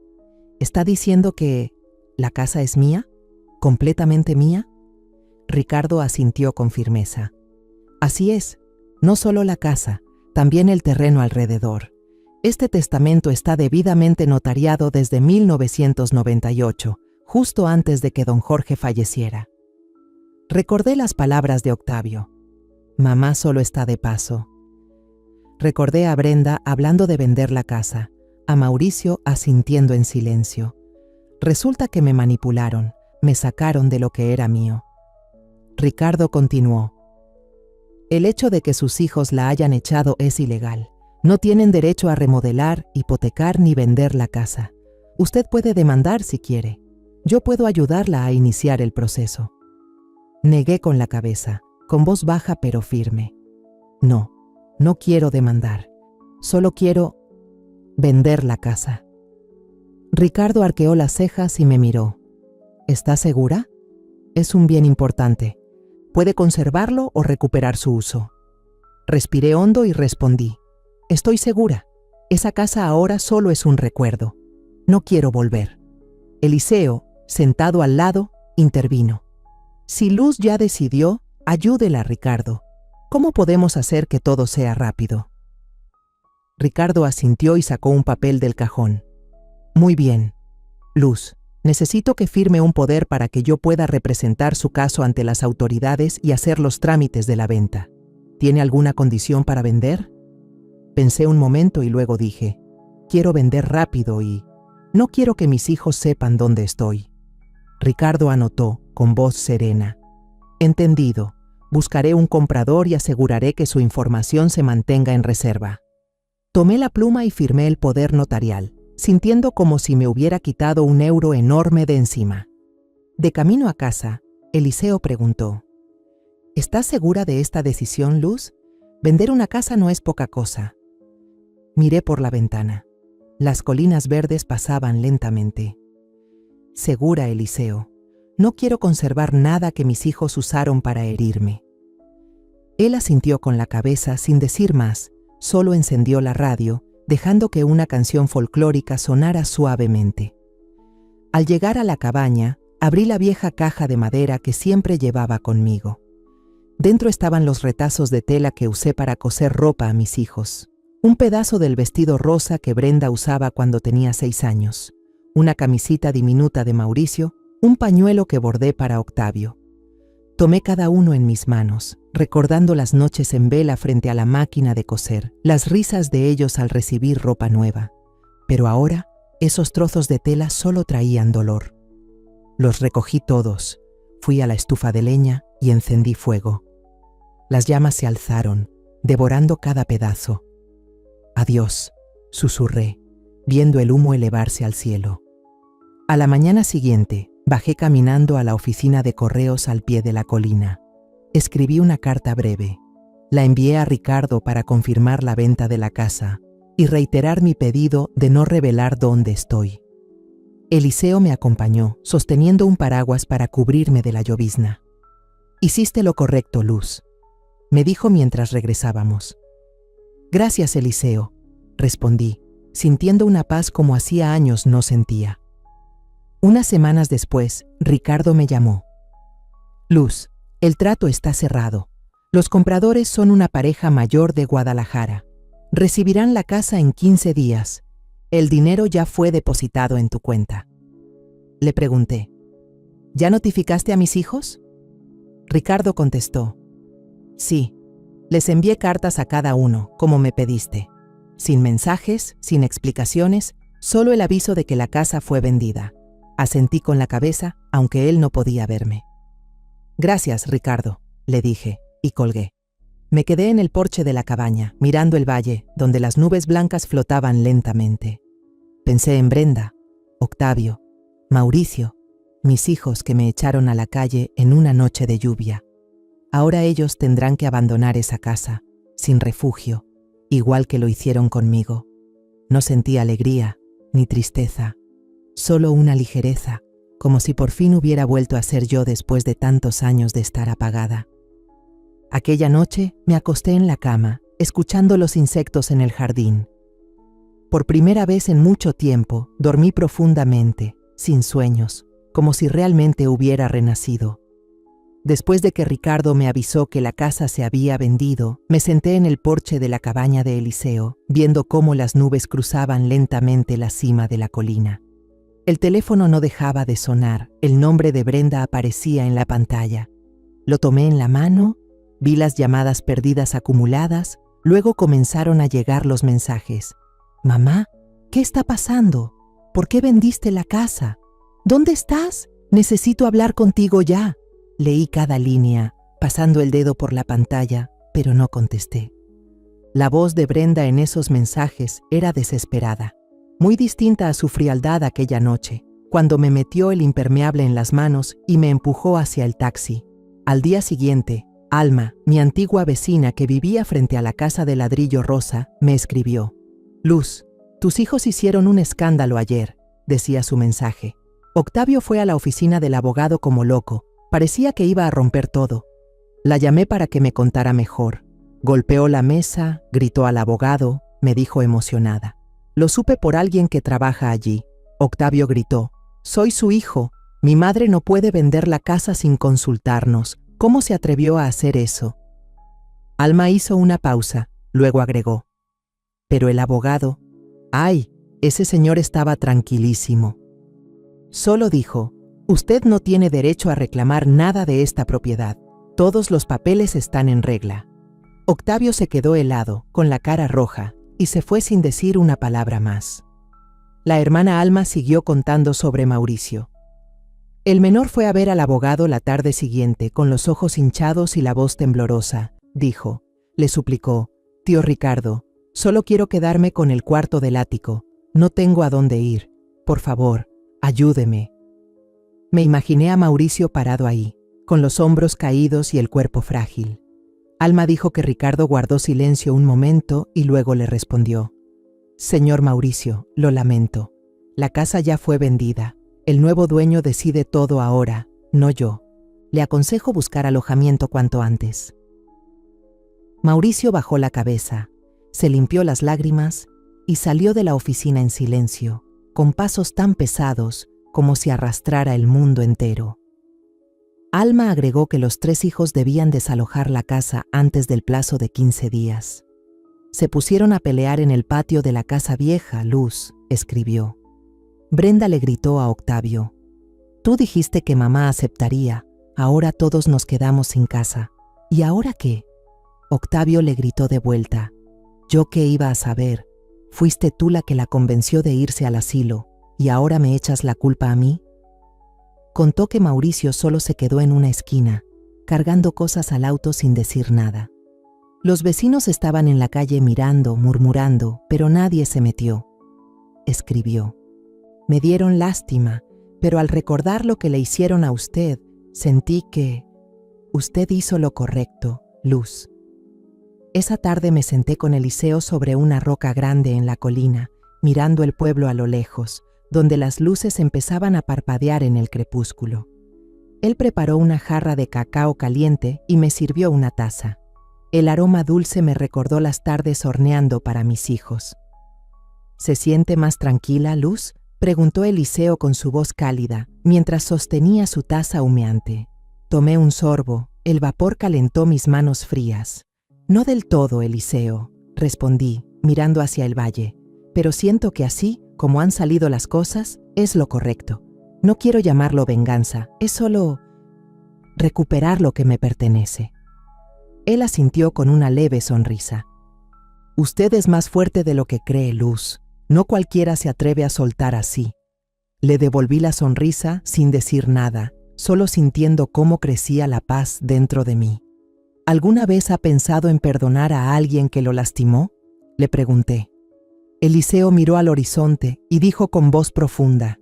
¿Está diciendo que la casa es mía? ¿Completamente mía? Ricardo asintió con firmeza. Así es, no solo la casa, también el terreno alrededor. Este testamento está debidamente notariado desde 1998, justo antes de que don Jorge falleciera. Recordé las palabras de Octavio. Mamá solo está de paso. Recordé a Brenda hablando de vender la casa, a Mauricio asintiendo en silencio. Resulta que me manipularon, me sacaron de lo que era mío. Ricardo continuó. El hecho de que sus hijos la hayan echado es ilegal. No tienen derecho a remodelar, hipotecar ni vender la casa. Usted puede demandar si quiere. Yo puedo ayudarla a iniciar el proceso. Negué con la cabeza, con voz baja pero firme. No, no quiero demandar. Solo quiero vender la casa. Ricardo arqueó las cejas y me miró. ¿Está segura? Es un bien importante. Puede conservarlo o recuperar su uso. Respiré hondo y respondí. Estoy segura. Esa casa ahora solo es un recuerdo. No quiero volver. Eliseo, sentado al lado, intervino. Si Luz ya decidió, ayúdela, Ricardo. ¿Cómo podemos hacer que todo sea rápido? Ricardo asintió y sacó un papel del cajón. Muy bien. Luz, necesito que firme un poder para que yo pueda representar su caso ante las autoridades y hacer los trámites de la venta. ¿Tiene alguna condición para vender? Pensé un momento y luego dije, quiero vender rápido y no quiero que mis hijos sepan dónde estoy. Ricardo anotó, con voz serena. Entendido. Buscaré un comprador y aseguraré que su información se mantenga en reserva. Tomé la pluma y firmé el poder notarial, sintiendo como si me hubiera quitado un euro enorme de encima. De camino a casa, Eliseo preguntó, ¿estás segura de esta decisión, Luz? Vender una casa no es poca cosa. Miré por la ventana. Las colinas verdes pasaban lentamente. Segura, Eliseo. No quiero conservar nada que mis hijos usaron para herirme. Él asintió con la cabeza sin decir más, solo encendió la radio, dejando que una canción folclórica sonara suavemente. Al llegar a la cabaña, abrí la vieja caja de madera que siempre llevaba conmigo. Dentro estaban los retazos de tela que usé para coser ropa a mis hijos, un pedazo del vestido rosa que Brenda usaba cuando tenía 6 años, una camisita diminuta de Mauricio, un pañuelo que bordé para Octavio. Tomé cada uno en mis manos, recordando las noches en vela frente a la máquina de coser, las risas de ellos al recibir ropa nueva. Pero ahora, esos trozos de tela solo traían dolor. Los recogí todos, fui a la estufa de leña y encendí fuego. Las llamas se alzaron, devorando cada pedazo. «Adiós», susurré, viendo el humo elevarse al cielo. A la mañana siguiente, bajé caminando a la oficina de correos al pie de la colina. Escribí una carta breve. La envié a Ricardo para confirmar la venta de la casa y reiterar mi pedido de no revelar dónde estoy. Eliseo me acompañó, sosteniendo un paraguas para cubrirme de la llovizna. «Hiciste lo correcto, Luz», me dijo mientras regresábamos. «Gracias, Eliseo», respondí, sintiendo una paz como hacía años no sentía. Unas semanas después, Ricardo me llamó. «Luz, el trato está cerrado. Los compradores son una pareja mayor de Guadalajara. Recibirán la casa en 15 días. El dinero ya fue depositado en tu cuenta». Le pregunté, «¿Ya notificaste a mis hijos?» Ricardo contestó, «Sí, les envié cartas a cada uno, como me pediste. Sin mensajes, sin explicaciones, solo el aviso de que la casa fue vendida». Asentí con la cabeza, aunque él no podía verme. «Gracias, Ricardo», le dije, y colgué. Me quedé en el porche de la cabaña, mirando el valle, donde las nubes blancas flotaban lentamente. Pensé en Brenda, Octavio, Mauricio, mis hijos que me echaron a la calle en una noche de lluvia. Ahora ellos tendrán que abandonar esa casa, sin refugio, igual que lo hicieron conmigo. No sentí alegría, ni tristeza, solo una ligereza, como si por fin hubiera vuelto a ser yo después de tantos años de estar apagada. Aquella noche me acosté en la cama, escuchando los insectos en el jardín. Por primera vez en mucho tiempo, dormí profundamente, sin sueños, como si realmente hubiera renacido. Después de que Ricardo me avisó que la casa se había vendido, me senté en el porche de la cabaña de Eliseo, viendo cómo las nubes cruzaban lentamente la cima de la colina. El teléfono no dejaba de sonar, el nombre de Brenda aparecía en la pantalla. Lo tomé en la mano, vi las llamadas perdidas acumuladas, luego comenzaron a llegar los mensajes. «Mamá, ¿qué está pasando? ¿Por qué vendiste la casa? ¿Dónde estás? Necesito hablar contigo ya». Leí cada línea, pasando el dedo por la pantalla, pero no contesté. La voz de Brenda en esos mensajes era desesperada, muy distinta a su frialdad aquella noche, cuando me metió el impermeable en las manos y me empujó hacia el taxi. Al día siguiente, Alma, mi antigua vecina que vivía frente a la casa de ladrillo rosa, me escribió. «Luz, tus hijos hicieron un escándalo ayer», decía su mensaje. «Octavio fue a la oficina del abogado como loco. Parecía que iba a romper todo. La llamé para que me contara mejor. Golpeó la mesa, gritó al abogado, me dijo emocionada. Lo supe por alguien que trabaja allí. Octavio gritó, «Soy su hijo. Mi madre no puede vender la casa sin consultarnos. ¿Cómo se atrevió a hacer eso?» Alma hizo una pausa, luego agregó, «Pero el abogado, ay, ese señor estaba tranquilísimo. Solo dijo, usted no tiene derecho a reclamar nada de esta propiedad. Todos los papeles están en regla». Octavio se quedó helado, con la cara roja, y se fue sin decir una palabra más. La hermana Alma siguió contando sobre Mauricio. El menor fue a ver al abogado la tarde siguiente, con los ojos hinchados y la voz temblorosa. Dijo, le suplicó, «Tío Ricardo, solo quiero quedarme con el cuarto del ático. No tengo a dónde ir. Por favor, ayúdeme». Me imaginé a Mauricio parado ahí, con los hombros caídos y el cuerpo frágil. Alma dijo que Ricardo guardó silencio un momento y luego le respondió, «Señor Mauricio, lo lamento. La casa ya fue vendida. El nuevo dueño decide todo ahora, no yo. Le aconsejo buscar alojamiento cuanto antes». Mauricio bajó la cabeza, se limpió las lágrimas y salió de la oficina en silencio, con pasos tan pesados como si arrastrara el mundo entero. Alma agregó que los 3 hijos debían desalojar la casa antes del plazo de 15 días. Se pusieron a pelear en el patio de la casa vieja, Luz, escribió. Brenda le gritó a Octavio, «Tú dijiste que mamá aceptaría, ahora todos nos quedamos sin casa, ¿Y ahora qué? Octavio le gritó de vuelta. ¿Yo qué iba a saber? Fuiste tú la que la convenció de irse al asilo, ¿y ahora me echas la culpa a mí? Contó que Mauricio solo se quedó en una esquina, cargando cosas al auto sin decir nada. Los vecinos estaban en la calle mirando, murmurando, pero nadie se metió. Escribió: me dieron lástima, pero al recordar lo que le hicieron a usted, sentí que usted hizo lo correcto, Luz. Esa tarde me senté con Eliseo sobre una roca grande en la colina, mirando el pueblo a lo lejos, donde las luces empezaban a parpadear en el crepúsculo. Él preparó una jarra de cacao caliente y me sirvió una taza. El aroma dulce me recordó las tardes horneando para mis hijos. ¿Se siente más tranquila, Luz?, preguntó Eliseo con su voz cálida, mientras sostenía su taza humeante. Tomé un sorbo, el vapor calentó mis manos frías. No del todo, Eliseo, respondí, mirando hacia el valle, pero siento que así, como han salido las cosas, es lo correcto. No quiero llamarlo venganza, es solo recuperar lo que me pertenece. Él asintió con una leve sonrisa. Usted es más fuerte de lo que cree, Luz. No cualquiera se atreve a soltar así. Le devolví la sonrisa sin decir nada, solo sintiendo cómo crecía la paz dentro de mí. ¿Alguna vez ha pensado en perdonar a alguien que lo lastimó?, le pregunté. Eliseo miró al horizonte y dijo con voz profunda: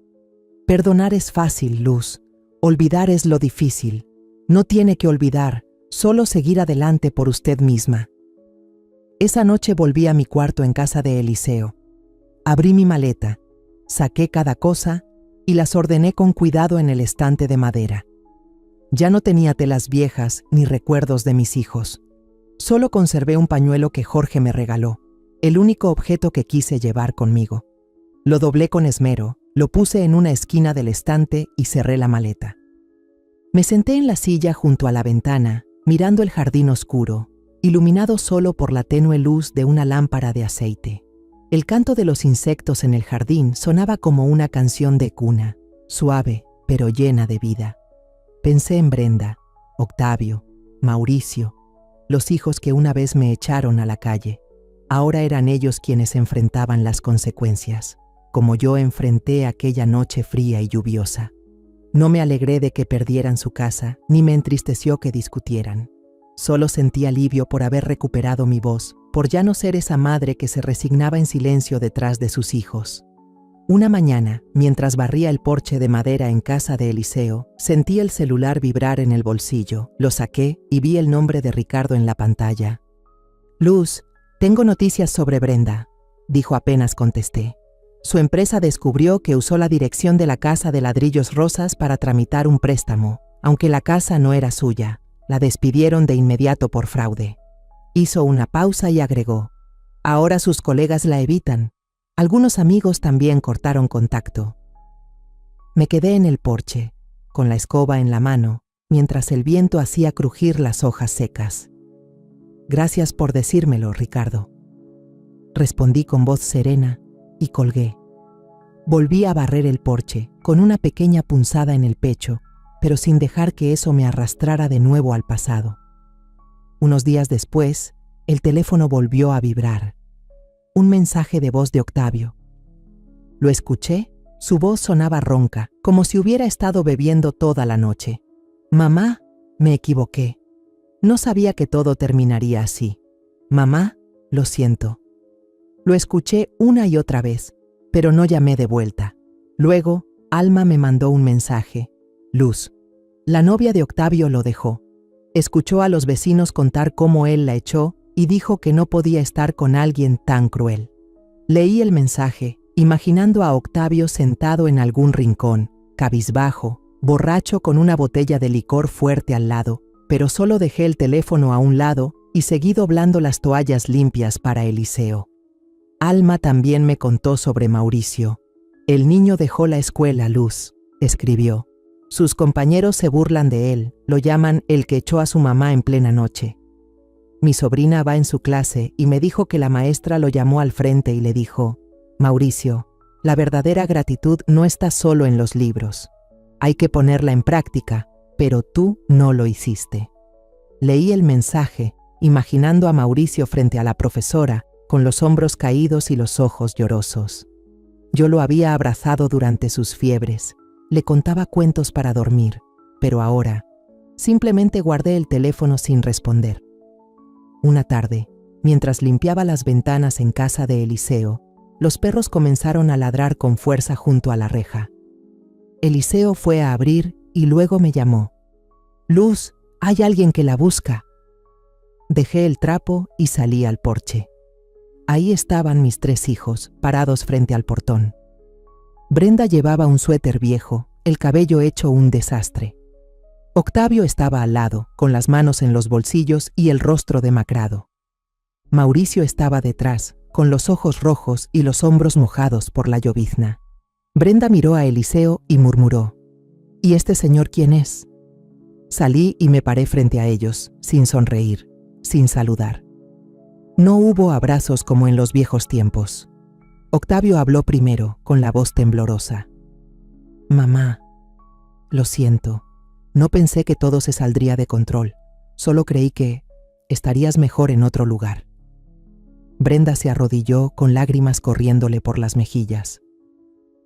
perdonar es fácil, Luz. Olvidar es lo difícil. No tiene que olvidar, solo seguir adelante por usted misma. Esa noche volví a mi cuarto en casa de Eliseo. Abrí mi maleta, saqué cada cosa y las ordené con cuidado en el estante de madera. Ya no tenía telas viejas ni recuerdos de mis hijos. Solo conservé un pañuelo que Jorge me regaló, el único objeto que quise llevar conmigo. Lo doblé con esmero, lo puse en una esquina del estante y cerré la maleta. Me senté en la silla junto a la ventana, mirando el jardín oscuro, iluminado solo por la tenue luz de una lámpara de aceite. El canto de los insectos en el jardín sonaba como una canción de cuna, suave pero llena de vida. Pensé en Brenda, Octavio, Mauricio, los hijos que una vez me echaron a la calle. Ahora eran ellos quienes enfrentaban las consecuencias, como yo enfrenté aquella noche fría y lluviosa. No me alegré de que perdieran su casa, ni me entristeció que discutieran. Solo sentí alivio por haber recuperado mi voz, por ya no ser esa madre que se resignaba en silencio detrás de sus hijos. Una mañana, mientras barría el porche de madera en casa de Eliseo, sentí el celular vibrar en el bolsillo, lo saqué y vi el nombre de Ricardo en la pantalla. Luz, tengo noticias sobre Brenda, dijo apenas contesté. Su empresa descubrió que usó la dirección de la casa de ladrillos rosas para tramitar un préstamo, aunque la casa no era suya. La despidieron de inmediato por fraude. Hizo una pausa y agregó: ahora sus colegas la evitan. Algunos amigos también cortaron contacto. Me quedé en el porche, con la escoba en la mano, mientras el viento hacía crujir las hojas secas. Gracias por decírmelo, Ricardo. Respondí con voz serena y colgué. Volví a barrer el porche, con una pequeña punzada en el pecho, pero sin dejar que eso me arrastrara de nuevo al pasado. Unos días después, el teléfono volvió a vibrar. Un mensaje de voz de Octavio. Lo escuché, su voz sonaba ronca, como si hubiera estado bebiendo toda la noche. Mamá, me equivoqué. No sabía que todo terminaría así. Mamá, lo siento. Lo escuché una y otra vez, pero no llamé de vuelta. Luego, Alma me mandó un mensaje. Luz. La novia de Octavio lo dejó. Escuchó a los vecinos contar cómo él la echó y dijo que no podía estar con alguien tan cruel. Leí el mensaje, imaginando a Octavio sentado en algún rincón, cabizbajo, borracho con una botella de licor fuerte al lado, pero solo dejé el teléfono a un lado y seguí doblando las toallas limpias para Eliseo. Alma también me contó sobre Mauricio. El niño dejó la escuela, Luz, escribió. Sus compañeros se burlan de él, lo llaman el que echó a su mamá en plena noche. Mi sobrina va en su clase y me dijo que la maestra lo llamó al frente y le dijo: Mauricio, la verdadera gratitud no está solo en los libros. Hay que ponerla en práctica, pero tú no lo hiciste. Leí el mensaje, imaginando a Mauricio frente a la profesora, con los hombros caídos y los ojos llorosos. Yo lo había abrazado durante sus fiebres, le contaba cuentos para dormir, pero ahora simplemente guardé el teléfono sin responder. Una tarde, mientras limpiaba las ventanas en casa de Eliseo, los perros comenzaron a ladrar con fuerza junto a la reja. Eliseo fue a abrir y luego me llamó. «Luz, hay alguien que la busca». Dejé el trapo y salí al porche. Ahí estaban mis 3 hijos, parados frente al portón. Brenda llevaba un suéter viejo, el cabello hecho un desastre. Octavio estaba al lado, con las manos en los bolsillos y el rostro demacrado. Mauricio estaba detrás, con los ojos rojos y los hombros mojados por la llovizna. Brenda miró a Eliseo y murmuró: «¿Y este señor quién es?». Salí y me paré frente a ellos, sin sonreír, sin saludar. No hubo abrazos como en los viejos tiempos. Octavio habló primero, con la voz temblorosa. «Mamá, lo siento. No pensé que todo se saldría de control. Solo creí que estarías mejor en otro lugar». Brenda se arrodilló con lágrimas corriéndole por las mejillas.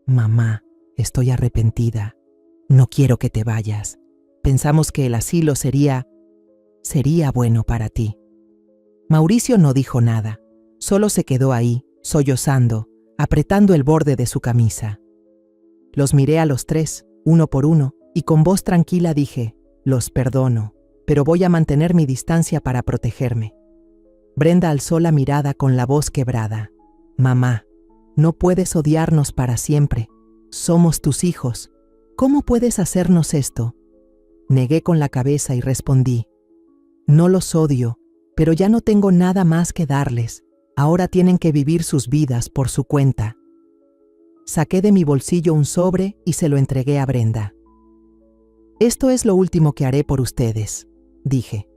«Mamá, estoy arrepentida. No quiero que te vayas. Pensamos que el asilo sería bueno para ti». Mauricio no dijo nada, solo se quedó ahí, sollozando, apretando el borde de su camisa. Los miré a los 3, uno por uno, y con voz tranquila dije: «Los perdono, pero voy a mantener mi distancia para protegerme». Brenda alzó la mirada con la voz quebrada. «Mamá, no puedes odiarnos para siempre. Somos tus hijos. ¿Cómo puedes hacernos esto?». Negué con la cabeza y respondí: «No los odio, pero ya no tengo nada más que darles. Ahora tienen que vivir sus vidas por su cuenta». Saqué de mi bolsillo un sobre y se lo entregué a Brenda. «Esto es lo último que haré por ustedes», dije.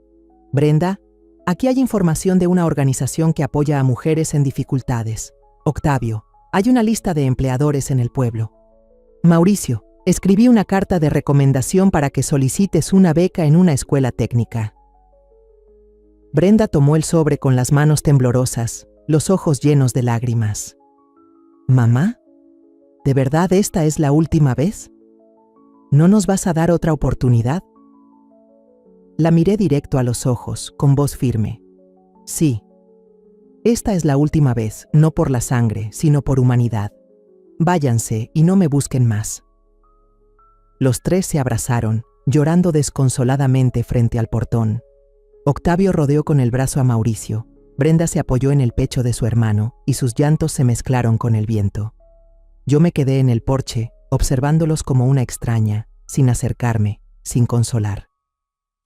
«Brenda, aquí hay información de una organización que apoya a mujeres en dificultades. Octavio, hay una lista de empleadores en el pueblo. Mauricio, escribí una carta de recomendación para que solicites una beca en una escuela técnica». Brenda tomó el sobre con las manos temblorosas, los ojos llenos de lágrimas. «¿Mamá? ¿De verdad esta es la última vez? ¿No nos vas a dar otra oportunidad?». La miré directo a los ojos, con voz firme. «Sí. Esta es la última vez, no por la sangre, sino por humanidad. Váyanse y no me busquen más». Los 3 se abrazaron, llorando desconsoladamente frente al portón. Octavio rodeó con el brazo a Mauricio. Brenda se apoyó en el pecho de su hermano y sus llantos se mezclaron con el viento. Yo me quedé en el porche, observándolos como una extraña, sin acercarme, sin consolar.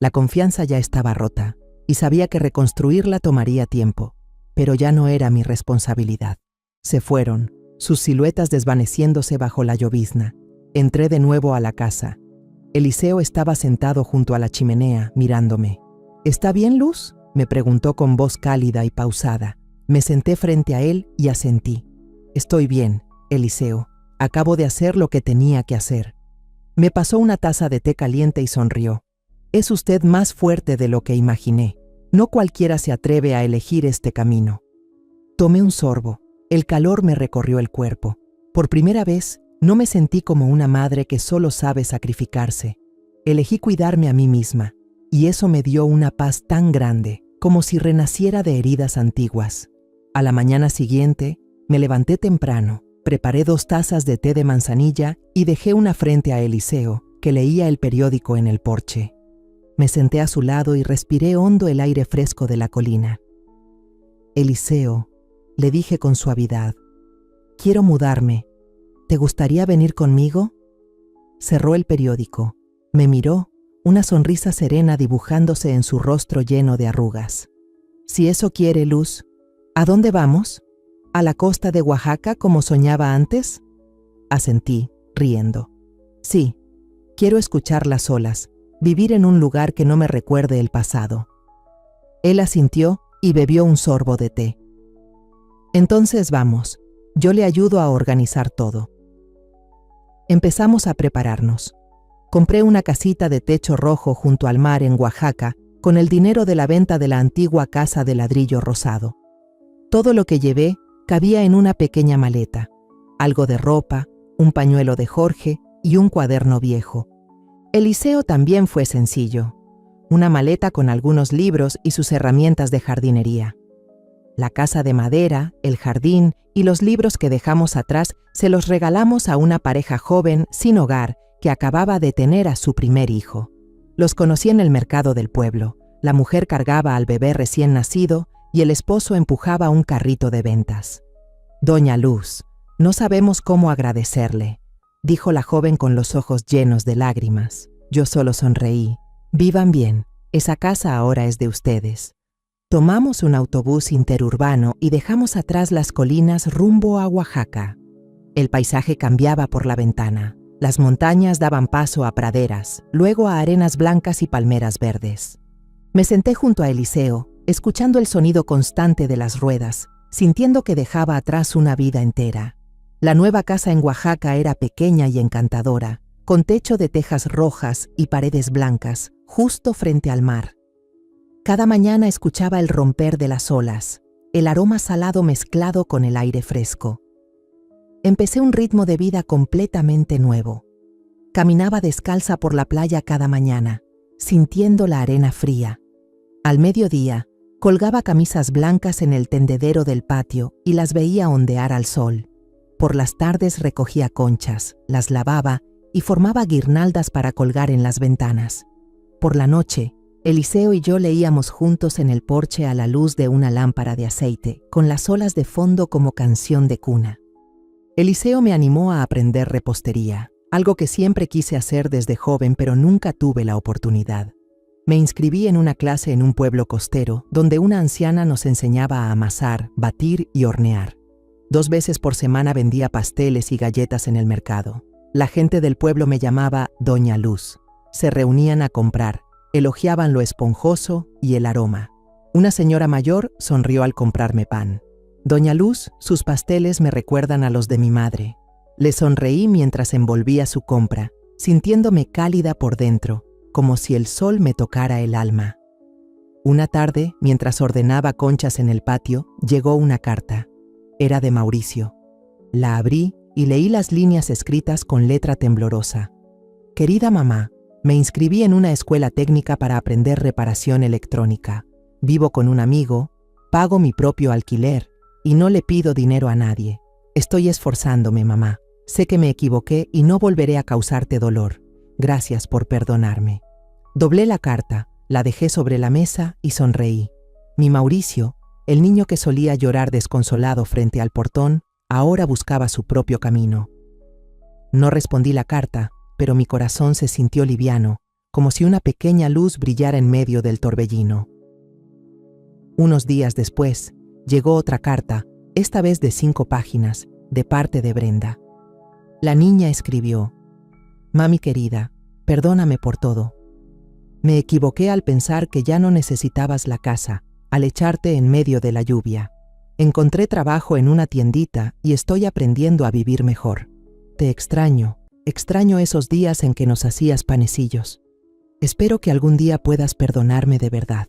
La confianza ya estaba rota y sabía que reconstruirla tomaría tiempo, pero ya no era mi responsabilidad. Se fueron, sus siluetas desvaneciéndose bajo la llovizna. Entré de nuevo a la casa. Eliseo estaba sentado junto a la chimenea, mirándome. «¿Está bien, Luz?», me preguntó con voz cálida y pausada. Me senté frente a él y asentí. «Estoy bien, Eliseo. Acabo de hacer lo que tenía que hacer». Me pasó una taza de té caliente y sonrió. «Es usted más fuerte de lo que imaginé. No cualquiera se atreve a elegir este camino». Tomé un sorbo. El calor me recorrió el cuerpo. Por primera vez, no me sentí como una madre que solo sabe sacrificarse. Elegí cuidarme a mí misma. Y eso me dio una paz tan grande, como si renaciera de heridas antiguas. A la mañana siguiente, me levanté temprano, preparé 2 tazas de té de manzanilla y dejé una frente a Eliseo, que leía el periódico en el porche. Me senté a su lado y respiré hondo el aire fresco de la colina. «Eliseo», le dije con suavidad, «quiero mudarme. ¿Te gustaría venir conmigo?». Cerró el periódico, me miró, una sonrisa serena dibujándose en su rostro lleno de arrugas. «Si eso quiere, Luz. ¿A dónde vamos? ¿A la costa de Oaxaca como soñaba antes?». Asentí, riendo. «Sí, quiero escuchar las olas, vivir en un lugar que no me recuerde el pasado». Él asintió y bebió un sorbo de té. «Entonces vamos, yo le ayudo a organizar todo». Empezamos a prepararnos. Compré una casita de techo rojo junto al mar en Oaxaca, con el dinero de la venta de la antigua casa de ladrillo rosado. Todo lo que llevé cabía en una pequeña maleta, algo de ropa, un pañuelo de Jorge y un cuaderno viejo. El liceo también fue sencillo, una maleta con algunos libros y sus herramientas de jardinería. La casa de madera, el jardín y los libros que dejamos atrás se los regalamos a una pareja joven sin hogar que acababa de tener a su primer hijo. Los conocí en el mercado del pueblo. La mujer cargaba al bebé recién nacido y el esposo empujaba un carrito de ventas. «Doña Luz, no sabemos cómo agradecerle», dijo la joven con los ojos llenos de lágrimas. Yo solo sonreí. «Vivan bien, esa casa ahora es de ustedes». Tomamos un autobús interurbano y dejamos atrás las colinas rumbo a Oaxaca. El paisaje cambiaba por la ventana. Las montañas daban paso a praderas, luego a arenas blancas y palmeras verdes. Me senté junto a Eliseo, escuchando el sonido constante de las ruedas, sintiendo que dejaba atrás una vida entera. La nueva casa en Oaxaca era pequeña y encantadora, con techo de tejas rojas y paredes blancas, justo frente al mar. Cada mañana escuchaba el romper de las olas, el aroma salado mezclado con el aire fresco. Empecé un ritmo de vida completamente nuevo. Caminaba descalza por la playa cada mañana, sintiendo la arena fría. Al mediodía, colgaba camisas blancas en el tendedero del patio y las veía ondear al sol. Por las tardes recogía conchas, las lavaba y formaba guirnaldas para colgar en las ventanas. Por la noche, Eliseo y yo leíamos juntos en el porche a la luz de una lámpara de aceite, con las olas de fondo como canción de cuna. Eliseo me animó a aprender repostería, algo que siempre quise hacer desde joven pero nunca tuve la oportunidad. Me inscribí en una clase en un pueblo costero, donde una anciana nos enseñaba a amasar, batir y hornear. 2 veces por semana vendía pasteles y galletas en el mercado. La gente del pueblo me llamaba Doña Luz. Se reunían a comprar, elogiaban lo esponjoso y el aroma. Una señora mayor sonrió al comprarme pan. Doña Luz, sus pasteles me recuerdan a los de mi madre. Le sonreí mientras envolvía su compra, sintiéndome cálida por dentro, como si el sol me tocara el alma. Una tarde, mientras ordenaba conchas en el patio, llegó una carta. Era de Mauricio. La abrí y leí las líneas escritas con letra temblorosa. Querida mamá, me inscribí en una escuela técnica para aprender reparación electrónica. Vivo con un amigo, pago mi propio alquiler y no le pido dinero a nadie. Estoy esforzándome, mamá. Sé que me equivoqué y no volveré a causarte dolor. Gracias por perdonarme. Doblé la carta, la dejé sobre la mesa y sonreí. Mi Mauricio, el niño que solía llorar desconsolado frente al portón, ahora buscaba su propio camino. No respondí la carta, pero mi corazón se sintió liviano, como si una pequeña luz brillara en medio del torbellino. Unos días después, llegó otra carta, esta vez de 5 páginas, de parte de Brenda. La niña escribió: Mami querida, perdóname por todo. Me equivoqué al pensar que ya no necesitabas la casa, al echarte en medio de la lluvia. Encontré trabajo en una tiendita y estoy aprendiendo a vivir mejor. Te extraño esos días en que nos hacías panecillos. Espero que algún día puedas perdonarme de verdad.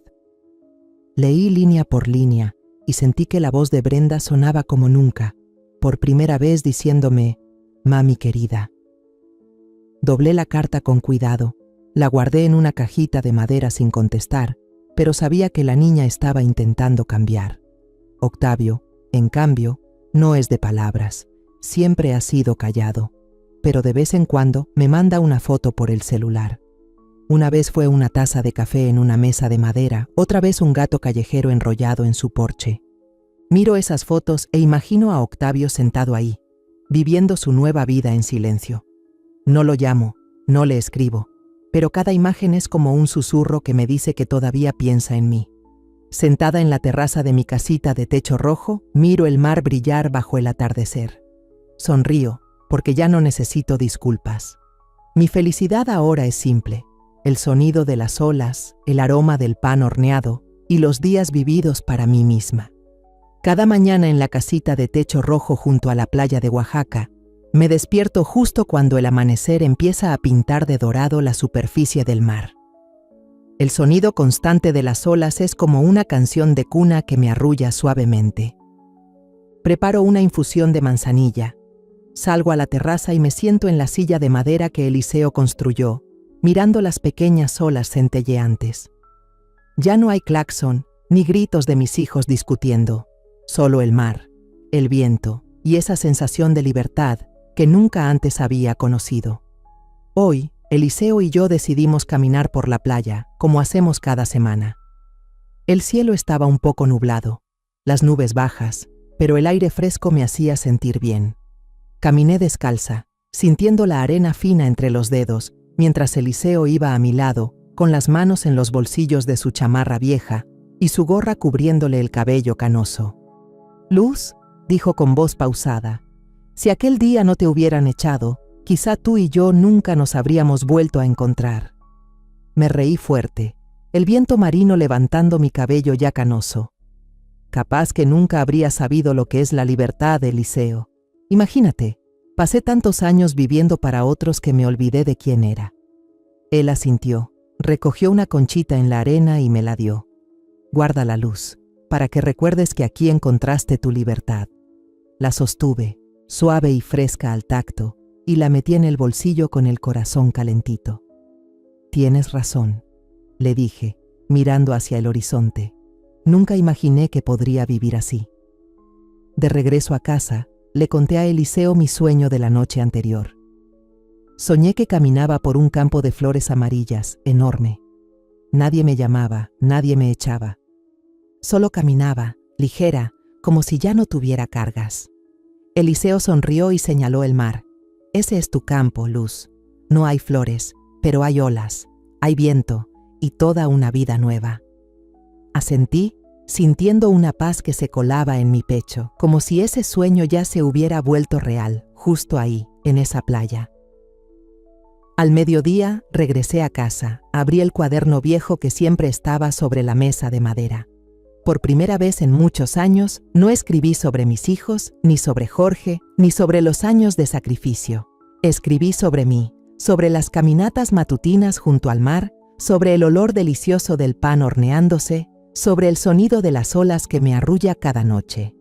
Leí línea por línea y sentí que la voz de Brenda sonaba como nunca, por primera vez diciéndome: Mami querida. Doblé la carta con cuidado, la guardé en una cajita de madera sin contestar, pero sabía que la niña estaba intentando cambiar. Octavio, en cambio, no es de palabras, siempre ha sido callado, pero de vez en cuando me manda una foto por el celular. Una vez fue una taza de café en una mesa de madera, otra vez un gato callejero enrollado en su porche. Miro esas fotos e imagino a Octavio sentado ahí, viviendo su nueva vida en silencio. No lo llamo, no le escribo, pero cada imagen es como un susurro que me dice que todavía piensa en mí. Sentada en la terraza de mi casita de techo rojo, miro el mar brillar bajo el atardecer. Sonrío, porque ya no necesito disculpas. Mi felicidad ahora es simple: el sonido de las olas, el aroma del pan horneado y los días vividos para mí misma. Cada mañana en la casita de techo rojo junto a la playa de Oaxaca, me despierto justo cuando el amanecer empieza a pintar de dorado la superficie del mar. El sonido constante de las olas es como una canción de cuna que me arrulla suavemente. Preparo una infusión de manzanilla. Salgo a la terraza y me siento en la silla de madera que Eliseo construyó, mirando las pequeñas olas centelleantes. Ya no hay claxon ni gritos de mis hijos discutiendo, solo el mar, el viento y esa sensación de libertad que nunca antes había conocido. Hoy, Eliseo y yo decidimos caminar por la playa, como hacemos cada semana. El cielo estaba un poco nublado, las nubes bajas, pero el aire fresco me hacía sentir bien. Caminé descalza, sintiendo la arena fina entre los dedos, mientras Eliseo iba a mi lado, con las manos en los bolsillos de su chamarra vieja y su gorra cubriéndole el cabello canoso. «Luz», dijo con voz pausada, «si aquel día no te hubieran echado, quizá tú y yo nunca nos habríamos vuelto a encontrar». Me reí fuerte, el viento marino levantando mi cabello ya canoso. Capaz que nunca habría sabido lo que es la libertad, Eliseo. Imagínate, pasé tantos años viviendo para otros que me olvidé de quién era. Él asintió, recogió una conchita en la arena y me la dio. «Guarda la luz, para que recuerdes que aquí encontraste tu libertad». La sostuve, suave y fresca al tacto, y la metí en el bolsillo con el corazón calentito. «Tienes razón», le dije, mirando hacia el horizonte. Nunca imaginé que podría vivir así. De regreso a casa, le conté a Eliseo mi sueño de la noche anterior. Soñé que caminaba por un campo de flores amarillas, enorme. Nadie me llamaba, nadie me echaba. Solo caminaba, ligera, como si ya no tuviera cargas. Eliseo sonrió y señaló el mar. «Ese es tu campo, Luz. No hay flores, pero hay olas, hay viento y toda una vida nueva». Asentí, sintiendo una paz que se colaba en mi pecho, como si ese sueño ya se hubiera vuelto real, justo ahí, en esa playa. Al mediodía, regresé a casa, abrí el cuaderno viejo que siempre estaba sobre la mesa de madera. Por primera vez en muchos años, no escribí sobre mis hijos, ni sobre Jorge, ni sobre los años de sacrificio. Escribí sobre mí, sobre las caminatas matutinas junto al mar, sobre el olor delicioso del pan horneándose, sobre el sonido de las olas que me arrulla cada noche.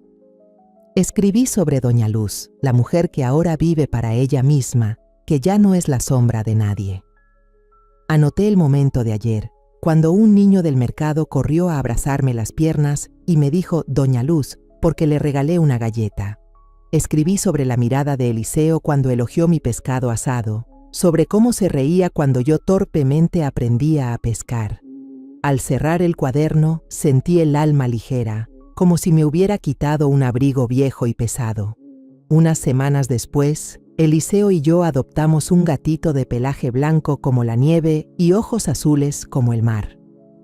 Escribí sobre Doña Luz, la mujer que ahora vive para ella misma, que ya no es la sombra de nadie. Anoté el momento de ayer, cuando un niño del mercado corrió a abrazarme las piernas y me dijo «Doña Luz» porque le regalé una galleta. Escribí sobre la mirada de Eliseo cuando elogió mi pescado asado, sobre cómo se reía cuando yo torpemente aprendía a pescar. Al cerrar el cuaderno, sentí el alma ligera, como si me hubiera quitado un abrigo viejo y pesado. Unas semanas después, Eliseo y yo adoptamos un gatito de pelaje blanco como la nieve y ojos azules como el mar.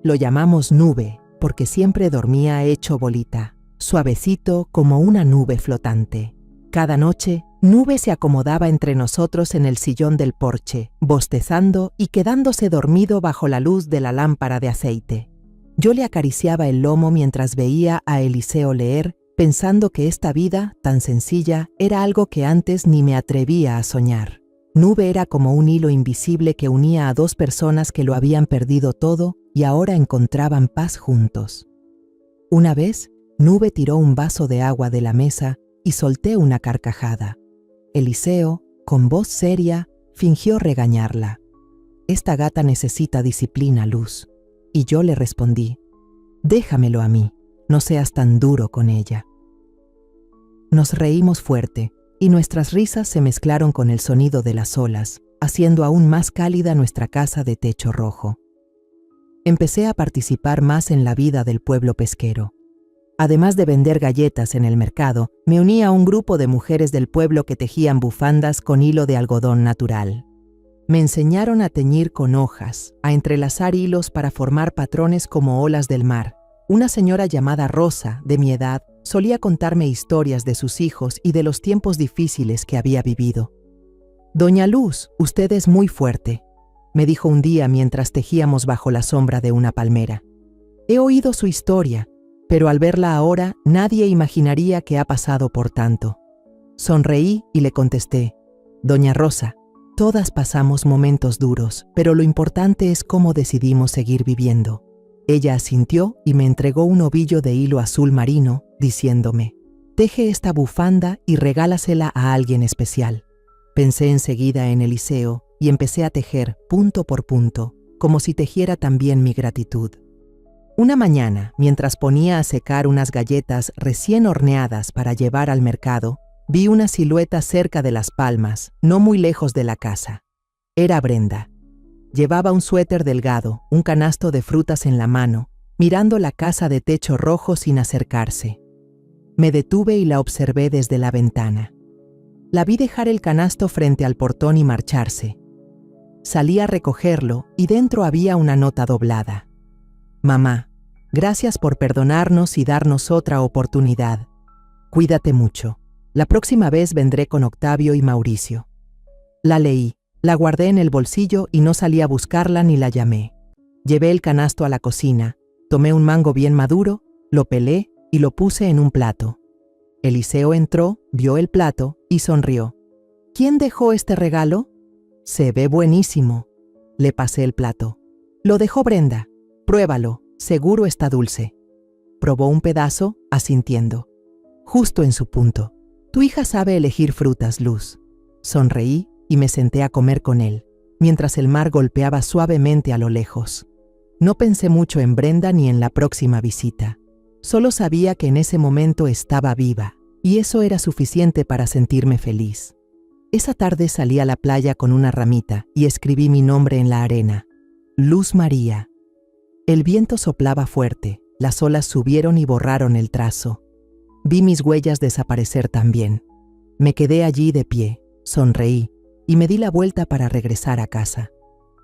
Lo llamamos Nube, porque siempre dormía hecho bolita, suavecito como una nube flotante. Cada noche, Nube se acomodaba entre nosotros en el sillón del porche, bostezando y quedándose dormido bajo la luz de la lámpara de aceite. Yo le acariciaba el lomo mientras veía a Eliseo leer, pensando que esta vida, tan sencilla, era algo que antes ni me atrevía a soñar. Nube era como un hilo invisible que unía a dos personas que lo habían perdido todo y ahora encontraban paz juntos. Una vez, Nube tiró un vaso de agua de la mesa y solté una carcajada. Eliseo, con voz seria, fingió regañarla. «Esta gata necesita disciplina, Luz». Y yo le respondí: «Déjamelo a mí, no seas tan duro con ella». Nos reímos fuerte, y nuestras risas se mezclaron con el sonido de las olas, haciendo aún más cálida nuestra casa de techo rojo. Empecé a participar más en la vida del pueblo pesquero. Además de vender galletas en el mercado, me uní a un grupo de mujeres del pueblo que tejían bufandas con hilo de algodón natural. Me enseñaron a teñir con hojas, a entrelazar hilos para formar patrones como olas del mar. Una señora llamada Rosa, de mi edad, solía contarme historias de sus hijos y de los tiempos difíciles que había vivido. «Doña Luz, usted es muy fuerte», me dijo un día mientras tejíamos bajo la sombra de una palmera. «He oído su historia, pero al verla ahora nadie imaginaría que ha pasado por tanto». Sonreí y le contesté: «Doña Rosa, Todas pasamos momentos duros, pero lo importante es cómo decidimos seguir viviendo. Ella asintió y me entregó un ovillo de hilo azul marino, diciéndome: teje esta bufanda y regálasela a alguien especial. Pensé enseguida en Eliseo y empecé a tejer punto por punto, como si tejiera también mi gratitud. Una mañana, mientras ponía a secar unas galletas recién horneadas para llevar al mercado, vi una silueta cerca de las palmas, no muy lejos de la casa. Era Brenda. Llevaba un suéter delgado, un canasto de frutas en la mano, mirando la casa de techo rojo sin acercarse. Me detuve y la observé desde la ventana. La vi dejar el canasto frente al portón y marcharse. Salí a recogerlo y dentro había una nota doblada. Mamá, gracias por perdonarnos y darnos otra oportunidad. Cuídate mucho. La próxima vez vendré con Octavio y Mauricio. La leí, la guardé en el bolsillo y no salí a buscarla ni la llamé. Llevé el canasto a la cocina, tomé un mango bien maduro, lo pelé y lo puse en un plato. Eliseo entró, vio el plato y sonrió. ¿Quién dejó este regalo? Se ve buenísimo. Le pasé el plato. Lo dejó Brenda. Pruébalo, seguro está dulce. Probó un pedazo, asintiendo. Justo en su punto. Tu hija sabe elegir frutas, Luz. Sonreí y me senté a comer con él, mientras el mar golpeaba suavemente a lo lejos. No pensé mucho en Brenda ni en la próxima visita. Solo sabía que en ese momento estaba viva, y eso era suficiente para sentirme feliz. Esa tarde salí a la playa con una ramita y escribí mi nombre en la arena. Luz María. El viento soplaba fuerte, las olas subieron y borraron el trazo. Vi mis huellas desaparecer también. Me quedé allí de pie, sonreí y me di la vuelta para regresar a casa.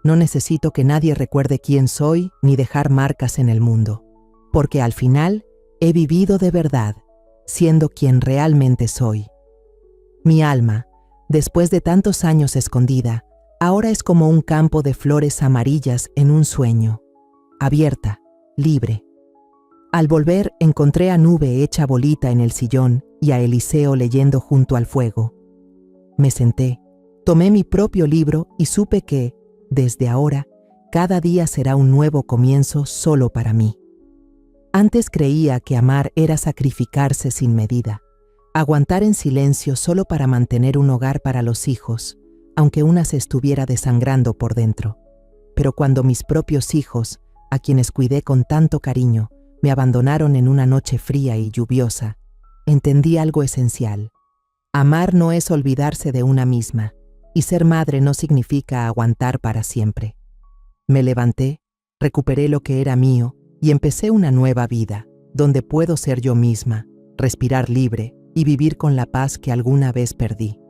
No necesito que nadie recuerde quién soy ni dejar marcas en el mundo, porque al final he vivido de verdad, siendo quien realmente soy. Mi alma, después de tantos años escondida, ahora es como un campo de flores amarillas en un sueño, abierta, libre. Al volver encontré a Nube hecha bolita en el sillón y a Eliseo leyendo junto al fuego. Me senté, tomé mi propio libro y supe que, desde ahora, cada día será un nuevo comienzo solo para mí. Antes creía que amar era sacrificarse sin medida, aguantar en silencio solo para mantener un hogar para los hijos, aunque una se estuviera desangrando por dentro. Pero cuando mis propios hijos, a quienes cuidé con tanto cariño, me abandonaron en una noche fría y lluviosa, entendí algo esencial. Amar no es olvidarse de una misma, y ser madre no significa aguantar para siempre. Me levanté, recuperé lo que era mío y empecé una nueva vida, donde puedo ser yo misma, respirar libre y vivir con la paz que alguna vez perdí.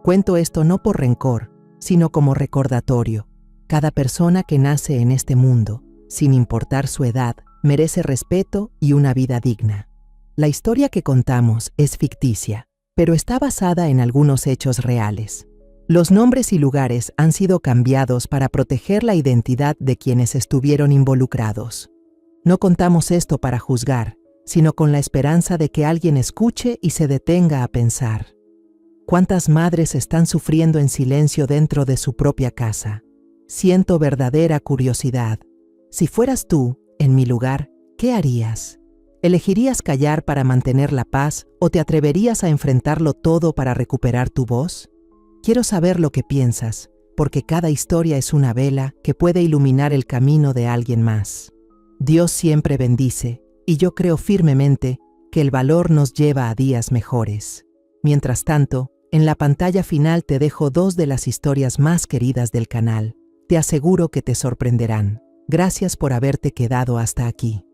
Cuento esto no por rencor, sino como recordatorio. Cada persona que nace en este mundo, sin importar su edad, merece respeto y una vida digna. La historia que contamos es ficticia, pero está basada en algunos hechos reales. Los nombres y lugares han sido cambiados para proteger la identidad de quienes estuvieron involucrados. No contamos esto para juzgar, sino con la esperanza de que alguien escuche y se detenga a pensar. ¿Cuántas madres están sufriendo en silencio dentro de su propia casa? Siento verdadera curiosidad. Si fueras tú, en mi lugar, ¿qué harías? ¿Elegirías callar para mantener la paz o te atreverías a enfrentarlo todo para recuperar tu voz? Quiero saber lo que piensas, porque cada historia es una vela que puede iluminar el camino de alguien más. Dios siempre bendice, y yo creo firmemente que el valor nos lleva a días mejores. Mientras tanto, en la pantalla final te dejo 2 de las historias más queridas del canal. Te aseguro que te sorprenderán. Gracias por haberte quedado hasta aquí.